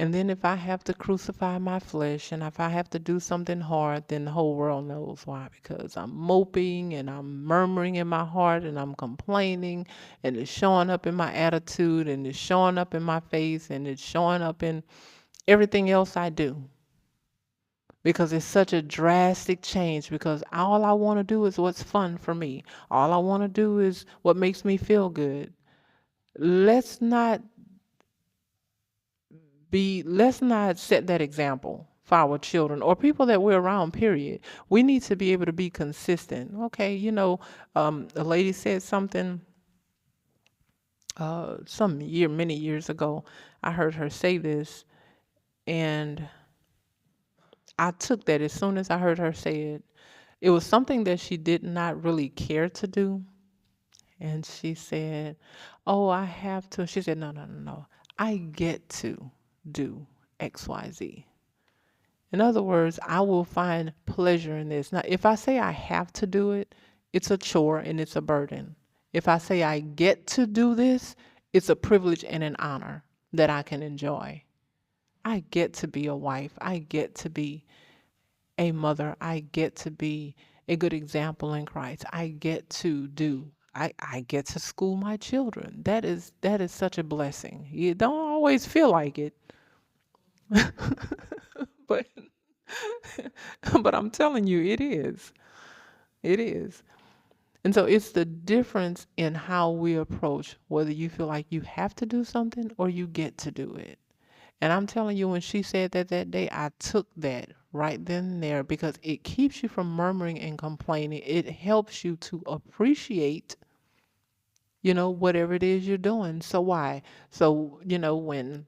A: And then if I have to crucify my flesh and if I have to do something hard, then the whole world knows why. Because I'm moping and I'm murmuring in my heart and I'm complaining and it's showing up in my attitude and it's showing up in my face and it's showing up in everything else I do. Because it's such a drastic change, because all I want to do is what's fun for me. All I want to do is what makes me feel good. Let's not let's not set that example for our children or people that we're around, period. We need to be able to be consistent. Okay, a lady said something many years ago. I heard her say this, and I took that as soon as I heard her say it. It was something that she did not really care to do. And she said, "Oh, I have to." She said, "No, no, no, no. I get to do XYZ." In other words, I will find pleasure in this. Now, if I say I have to do it, it's a chore and it's a burden. If I say I get to do this, it's a privilege and an honor that I can enjoy. I get to be a wife. I get to be a mother. I get to be a good example in Christ. I get to school my children. That is such a blessing. You don't always feel like it, but but I'm telling you, it is. It is. And so it's the difference in how we approach whether you feel like you have to do something or you get to do it. And I'm telling you, when she said that day, I took that right then and there, because it keeps you from murmuring and complaining. It helps you to appreciate, whatever it is you're doing. So why? So, when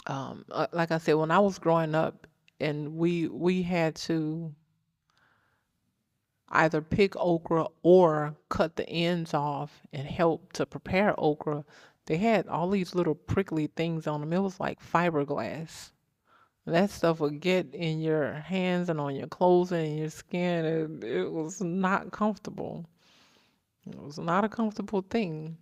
A: Like I said, when I was growing up, and we had to either pick okra or cut the ends off and help to prepare okra. They had all these little prickly things on them. It was like fiberglass. That stuff would get in your hands and on your clothes and in your skin. It was not comfortable. It was not a comfortable thing.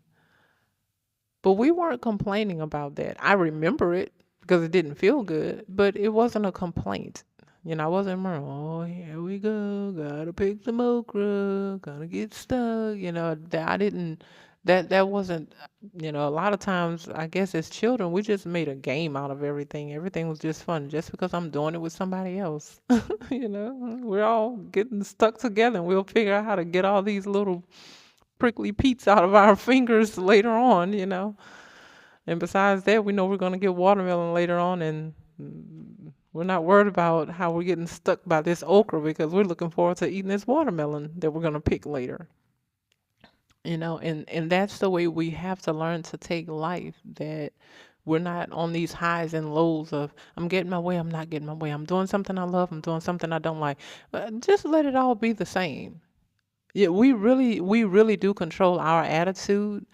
A: But we weren't complaining about that. I remember it because it didn't feel good, but it wasn't a complaint. I wasn't murmuring, oh, here we go, gotta pick some okra, gonna get stuck. That I didn't, that wasn't, a lot of times, I guess as children, we just made a game out of everything. Everything was just fun just because I'm doing it with somebody else. We're all getting stuck together and we'll figure out how to get all these little prickly peats out of our fingers later on. And besides that, we know we're going to get watermelon later on, and we're not worried about how we're getting stuck by this okra because we're looking forward to eating this watermelon that we're going to pick later. And that's the way we have to learn to take life, that we're not on these highs and lows of I'm getting my way, I'm not getting my way, I'm doing something I love, I'm doing something I don't like. Just let it all be the same. Yeah, we really do control our attitude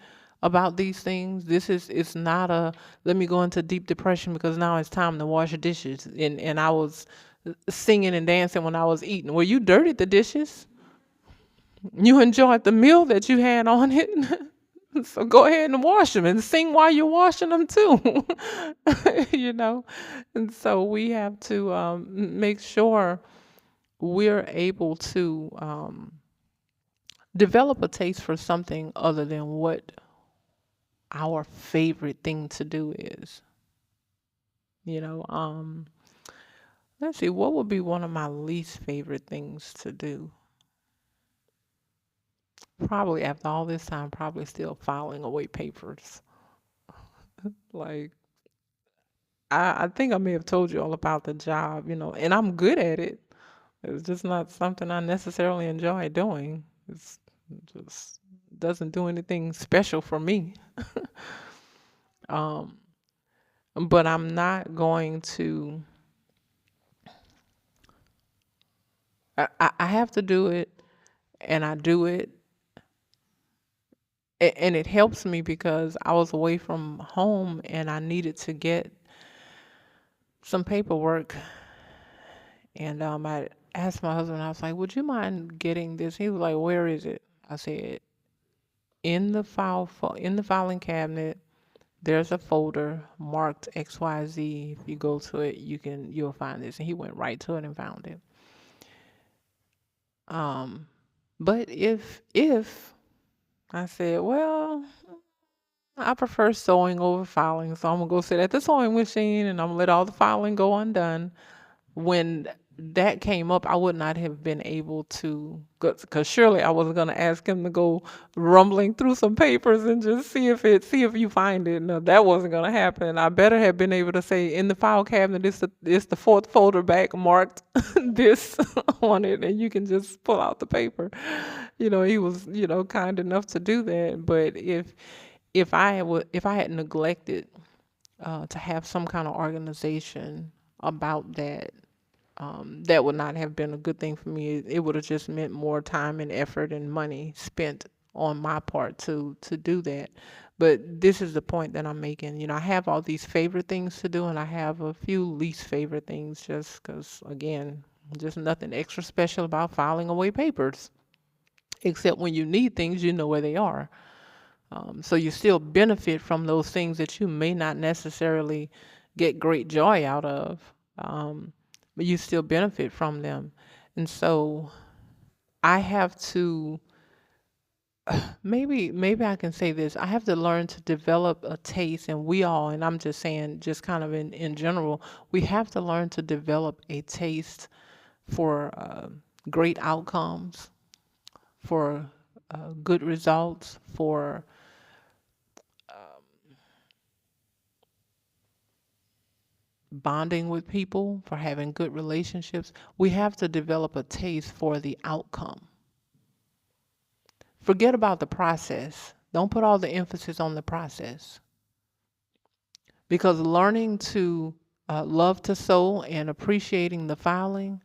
A: about these things. It's not a let me go into deep depression because now it's time to wash the dishes. And I was singing and dancing when I was eating. Well, you dirtied the dishes. You enjoyed the meal that you had on it. So go ahead and wash them and sing while you're washing them too. you know. And so we have to make sure we're able to develop a taste for something other than what our favorite thing to do is. You know, let's see, what would be one of my least favorite things to do? Probably after all this time, probably still filing away papers. Like, I think I may have told you all about the job, and I'm good at it. It's just not something I necessarily enjoy doing. It just doesn't do anything special for me. Um, but I'm not going to. I have to do it, and I do it, and it helps me because I was away from home and I needed to get some paperwork. And I asked my husband, I was like, "Would you mind getting this?" He was like, "Where is it?" I said, in the filing cabinet. There's a folder marked XYZ. If you go to it, you'll find this." And he went right to it and found it. Um, but if I said, well, I prefer sewing over filing, so I'm gonna go sit at the sewing machine and I'm gonna let all the filing go undone. When that came up, I would not have been able to, because surely I wasn't gonna ask him to go rumbling through some papers and just see if you find it. No, that wasn't gonna happen. I better have been able to say in the file cabinet, it's the fourth folder back marked this on it, and you can just pull out the paper. He was kind enough to do that. But if I had neglected to have some kind of organization about that, that would not have been a good thing for me. It would have just meant more time and effort and money spent on my part to do that. But this is the point that I'm making. I have all these favorite things to do, and I have a few least favorite things just because, again, just nothing extra special about filing away papers. Except when you need things, you know where they are. So you still benefit from those things that you may not necessarily get great joy out of, but you still benefit from them. And so I have to maybe I can say this. I have to learn to develop a taste, and we all, and I'm just saying, just kind of in general, we have to learn to develop a taste for great outcomes, for good results, for bonding with people, for having good relationships. We have to develop a taste for the outcome. Forget about the process. Don't put all the emphasis on the process. because learning to love to sew and appreciating the filing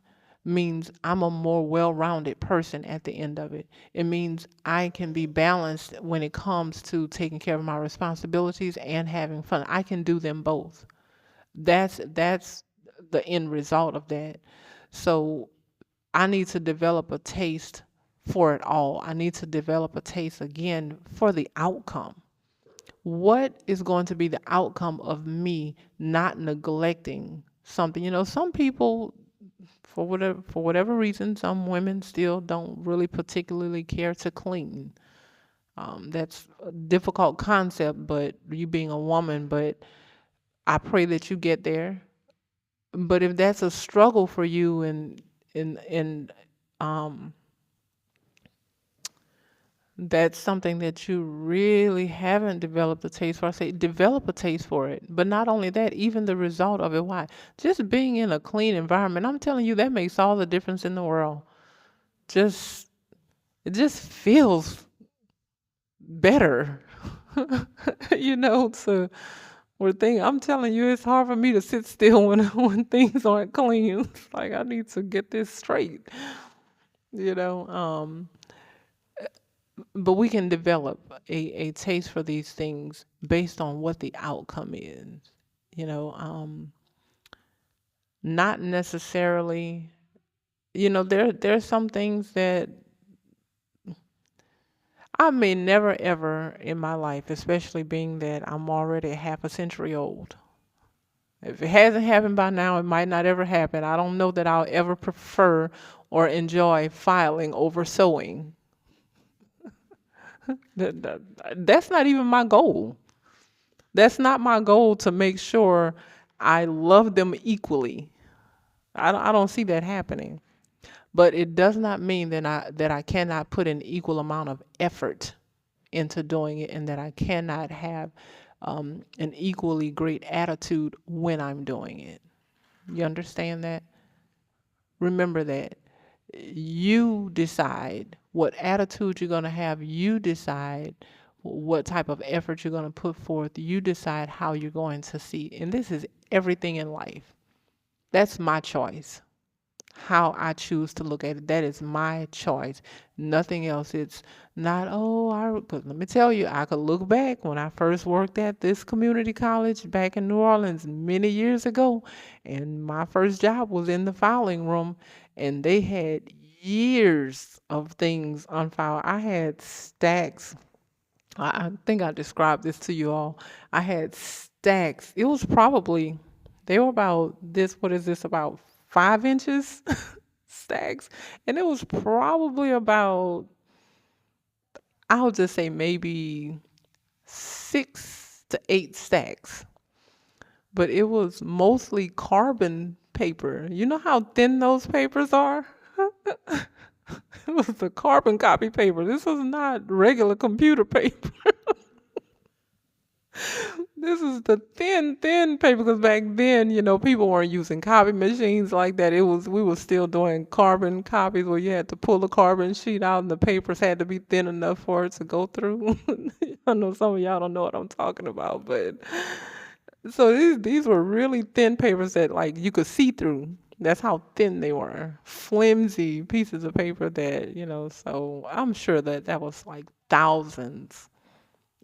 A: means I'm a more well-rounded person at the end of it. It means I can be balanced when it comes to taking care of my responsibilities and having fun. I can do them both. That's the end result of that. So I need to develop a taste for it all. I need to develop a taste again for the outcome. What is going to be the outcome of me not neglecting something? Some people, for whatever reason, some women still don't really particularly care to clean. That's a difficult concept, but you being a woman, but I pray that you get there. But if that's a struggle for you, and um that's something that you really haven't developed a taste for, I say develop a taste for it. But not only that, even the result of it. Why? Just being in a clean environment, I'm telling you, that makes all the difference in the world. Just it just feels better. To where thing I'm telling you, it's hard for me to sit still when when things aren't clean. It's like I need to get this straight. You know. But we can develop a taste for these things based on what the outcome is. You know, not necessarily. There's some things that I may never ever in my life, especially being that I'm already half a century old. If it hasn't happened by now, it might not ever happen. I don't know that I'll ever prefer or enjoy filing over sewing. That's not even my goal. That's not my goal to make sure I love them equally. I don't see that happening. But it does not mean that I cannot put an equal amount of effort into doing it, and that I cannot have an equally great attitude when I'm doing it. You understand that? Remember that. You decide what attitude you're going to have. You decide what type of effort you're going to put forth. You decide how you're going to see. And this is everything in life. That's my choice. How I choose to look at it. That is my choice. Nothing else. It's not, cause let me tell you, I could look back when I first worked at this community college back in New Orleans many years ago, and my first job was in the filing room, and they had years of things on file. I had stacks. I think I described this to you all. I had stacks. It was probably, they were about this, what is this, about 5 inches stacks. And it was probably about, I'll just say maybe 6 to 8 stacks. But it was mostly carbon paper. You know how thin those papers are? It was the carbon copy paper. This was not regular computer paper. This is the thin paper, because back then, people weren't using copy machines like that. We were still doing carbon copies where you had to pull a carbon sheet out and the papers had to be thin enough for it to go through. I know some of y'all don't know what I'm talking about, but so these were really thin papers that like you could see through. That's how thin they were. Flimsy pieces of paper that, so I'm sure that was like thousands.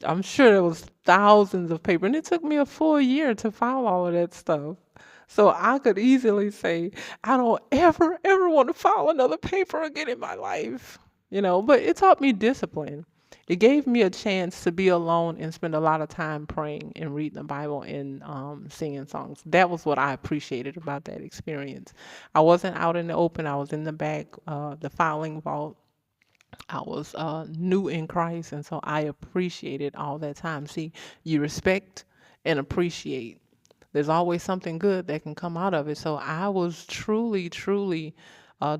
A: I'm sure there was thousands of paper, and it took me a full year to file all of that stuff. So I could easily say, I don't ever want to file another paper again in my life. But it taught me discipline. It gave me a chance to be alone and spend a lot of time praying and reading the Bible and singing songs. That was what I appreciated about that experience. I wasn't out in the open. I was in the back, the filing vault. I was new in Christ, and so I appreciated all that time. See, you respect and appreciate. There's always something good that can come out of it. So I was truly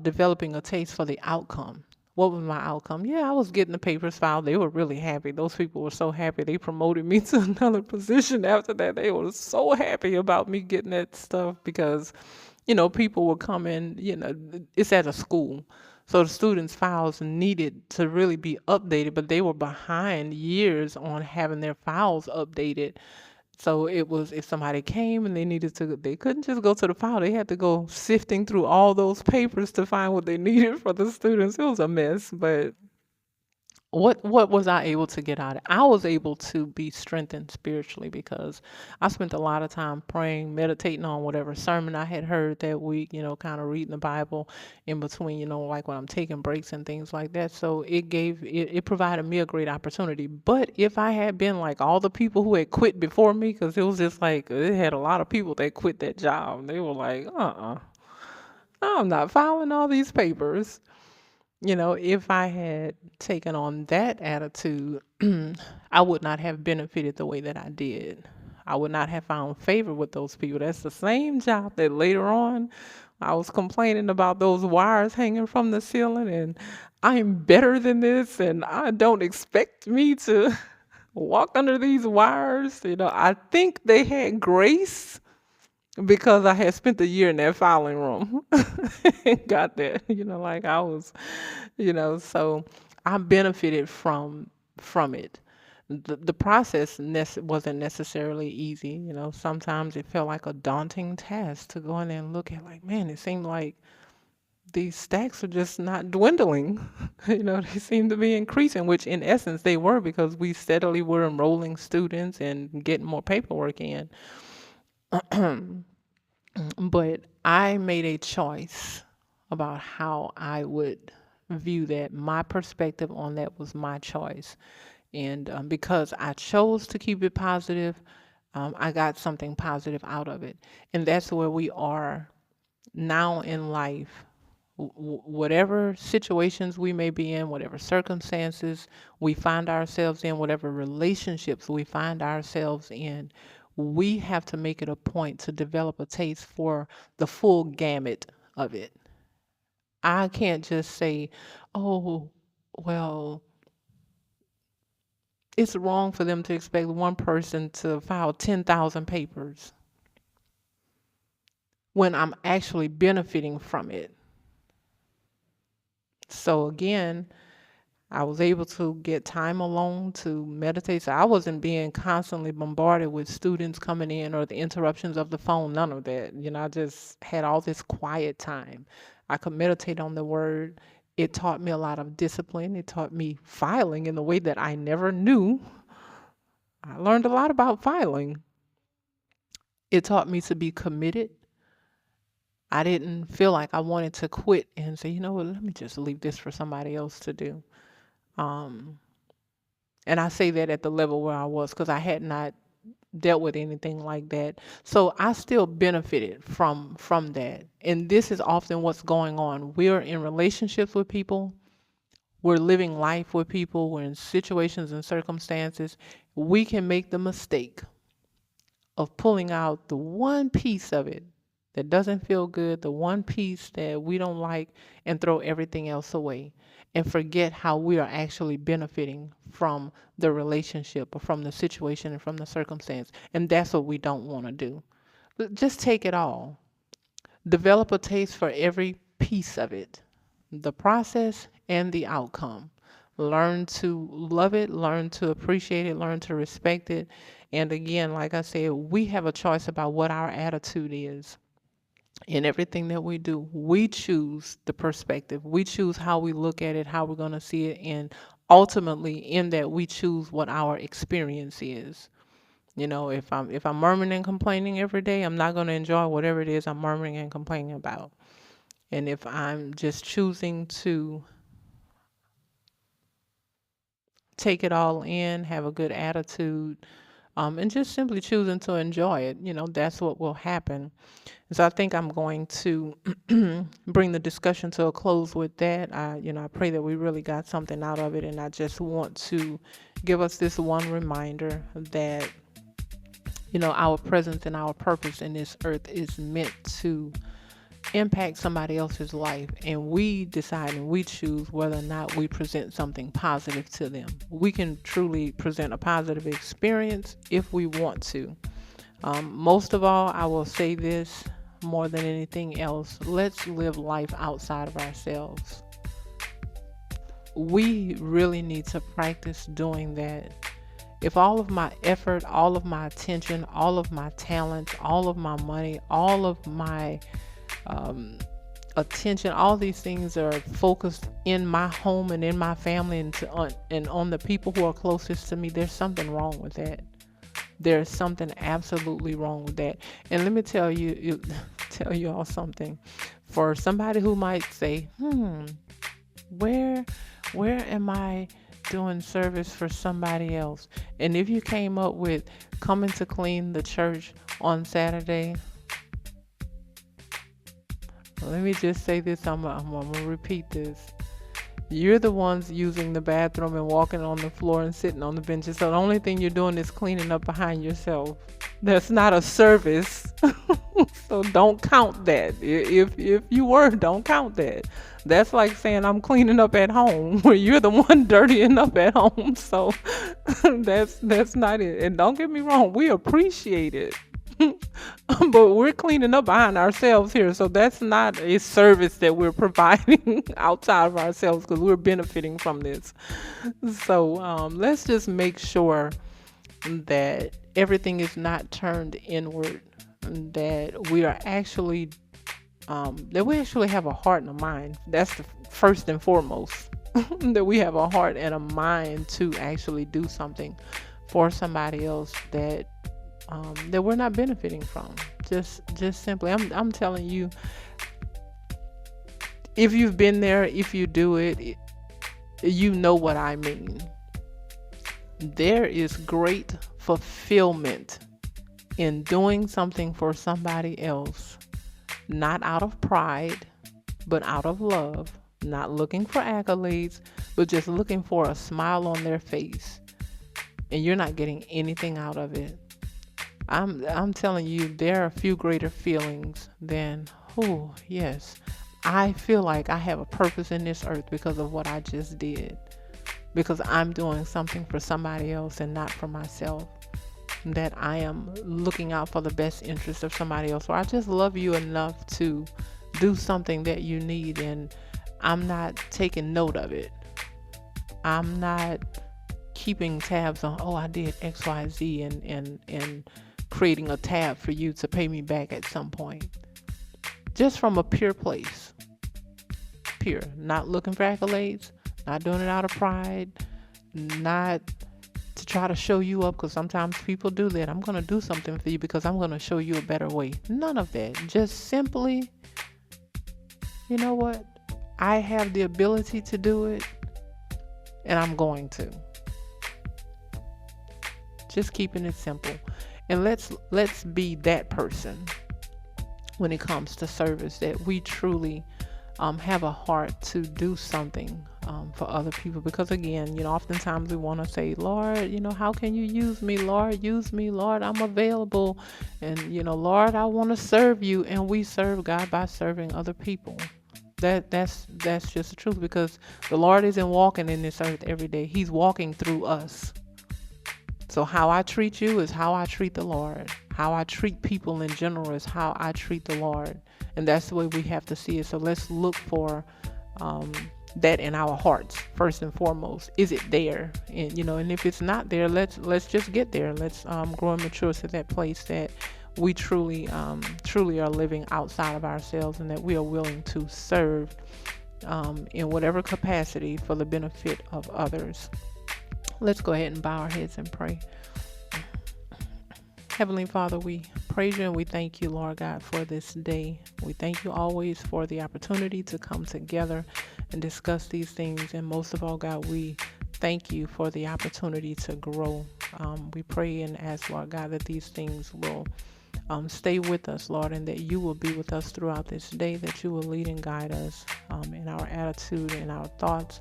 A: developing a taste for the outcome. What was my outcome? Yeah, I was getting the papers filed. They were really happy. Those people were so happy. They promoted me to another position after that. They were so happy about me getting that stuff because, people would come in, it's at a school. So the students' files needed to really be updated, but they were behind years on having their files updated So it was, if somebody came and they needed to, they couldn't just go to the file. They had to go sifting through all those papers to find what they needed for the students. It was a mess, but what was I able to get out of it? I was able to be strengthened spiritually because I spent a lot of time praying, meditating on whatever sermon I had heard that week, kind of reading the Bible in between, like when I'm taking breaks and things like that. So it provided me a great opportunity. But if I had been like all the people who had quit before me, because it was just like, it had a lot of people that quit that job. They were like, I'm not filing all these papers. If I had taken on that attitude, I would not have benefited the way that I did. I would not have found favor with those people. That's the same job that later on I was complaining about those wires hanging from the ceiling, and I'm better than this, and I don't expect me to walk under these wires. I think they had grace because I had spent a year in that filing room and got that, like I was, so I benefited from it. The process wasn't necessarily easy. Sometimes it felt like a daunting task to go in there and look at, like, man, it seemed like these stacks are just not dwindling. They seem to be increasing, which in essence they were, because we steadily were enrolling students and getting more paperwork in. But I made a choice about how I would view that. My perspective on that was my choice. And because I chose to keep it positive, I got something positive out of it. And that's where we are now in life. Whatever situations we may be in, whatever circumstances we find ourselves in, whatever relationships we find ourselves in, we have to make it a point to develop a taste for the full gamut of it. I can't just say, oh, well, it's wrong for them to expect one person to file 10,000 papers when I'm actually benefiting from it. So again, I was able to get time alone to meditate. So I wasn't being constantly bombarded with students coming in or the interruptions of the phone, none of that. I just had all this quiet time. I could meditate on the word. It taught me a lot of discipline. It taught me filing in a way that I never knew. I learned a lot about filing. It taught me to be committed. I didn't feel like I wanted to quit and say, what, let me just leave this for somebody else to do. And I say that at the level where I was because I had not dealt with anything like that. So I still benefited from that. And this is often what's going on. We're in relationships with people. We're living life with people. We're in situations and circumstances. We can make the mistake of pulling out the one piece of it that doesn't feel good, the one piece that we don't like, and throw everything else away and forget how we are actually benefiting from the relationship or from the situation and from the circumstance. And that's what we don't want to do. Just take it all. Develop a taste for every piece of it, the process and the outcome. Learn to love it, learn to appreciate it, learn to respect it. And again, like I said, we have a choice about what our attitude is. In everything that we do, we choose the perspective. We choose how we look at it, how we're going to see it, and ultimately in that we choose what our experience is. If I'm murmuring and complaining every day, I'm not going to enjoy whatever it is I'm murmuring and complaining about. And if I'm just choosing to take it all in, have a good attitude, and just simply choosing to enjoy it, that's what will happen. So I think I'm going to bring the discussion to a close with that. I pray that we really got something out of it, and I just want to give us this one reminder that, our presence and our purpose in this earth is meant to impact somebody else's life, and we decide and we choose whether or not we present something positive to them. We can truly present a positive experience if we want to. Most of all, I will say this more than anything else: let's live life outside of ourselves. We really need to practice doing that. If all of my effort, all of my attention, all of my talents, all of my money, all of my attention, all these things are focused in my home and in my family and on the people who are closest to me, there's something wrong with that. There's something absolutely wrong with that. And let me tell you all something. For somebody who might say, where am I doing service for somebody else? And if you came up with coming to clean the church on Saturday, let me just say this, I'm gonna repeat this. You're the ones using the bathroom and walking on the floor and sitting on the benches. So the only thing you're doing is cleaning up behind yourself. That's not a service. So don't count that. If you were, don't count that. That's like saying I'm cleaning up at home where you're the one dirtying up at home. So that's not it. And don't get me wrong, we appreciate it. But we're cleaning up behind ourselves here, so that's not a service that we're providing outside of ourselves because we're benefiting from this. So let's just make sure that everything is not turned inward, that we are actually that we actually have a heart and a mind. That's the first and foremost. That we have a heart and a mind to actually do something for somebody else that we're not benefiting from. Just simply, I'm telling you, if you've been there, if you do it, you know what I mean. There is great fulfillment in doing something for somebody else, not out of pride, but out of love, not looking for accolades, but just looking for a smile on their face. And you're not getting anything out of it. I'm telling you, there are a few greater feelings than, oh, yes, I feel like I have a purpose in this earth because of what I just did. Because I'm doing something for somebody else and not for myself. That I am looking out for the best interest of somebody else. Or I just love you enough to do something that you need and I'm not taking note of it. I'm not keeping tabs on, oh, I did X, Y, Z and creating a tab for you to pay me back at some point. Just from a pure place. Pure. Not looking for accolades. Not doing it out of pride. Not to try to show you up, because sometimes people do that. I'm going to do something for you because I'm going to show you a better way. None of that. Just simply, you know what? I have the ability to do it and I'm going to. Just keeping it simple. And let's be that person when it comes to service, that we truly have a heart to do something for other people. Because again, oftentimes we want to say, Lord, how can you use me? Lord, use me. Lord, I'm available. And, Lord, I want to serve you. And we serve God by serving other people. That's just the truth, because the Lord isn't walking in this earth every day. He's walking through us. So how I treat you is how I treat the Lord. How I treat people in general is how I treat the Lord. And that's the way we have to see it. So let's look for that in our hearts first and foremost. Is it there? And and if it's not there, let's just get there. Let's grow and mature to that place that we truly are living outside of ourselves, and that we are willing to serve in whatever capacity for the benefit of others. Let's go ahead and bow our heads and pray. Heavenly Father, we praise you and we thank you, Lord God, for this day. We thank you always for the opportunity to come together and discuss these things. And most of all, God, we thank you for the opportunity to grow. We pray and ask, Lord God, that these things will stay with us, Lord, and that you will be with us throughout this day, that you will lead and guide us in our attitude, in our thoughts,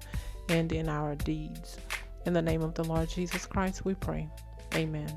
A: and in our deeds. In the name of the Lord Jesus Christ, we pray. Amen.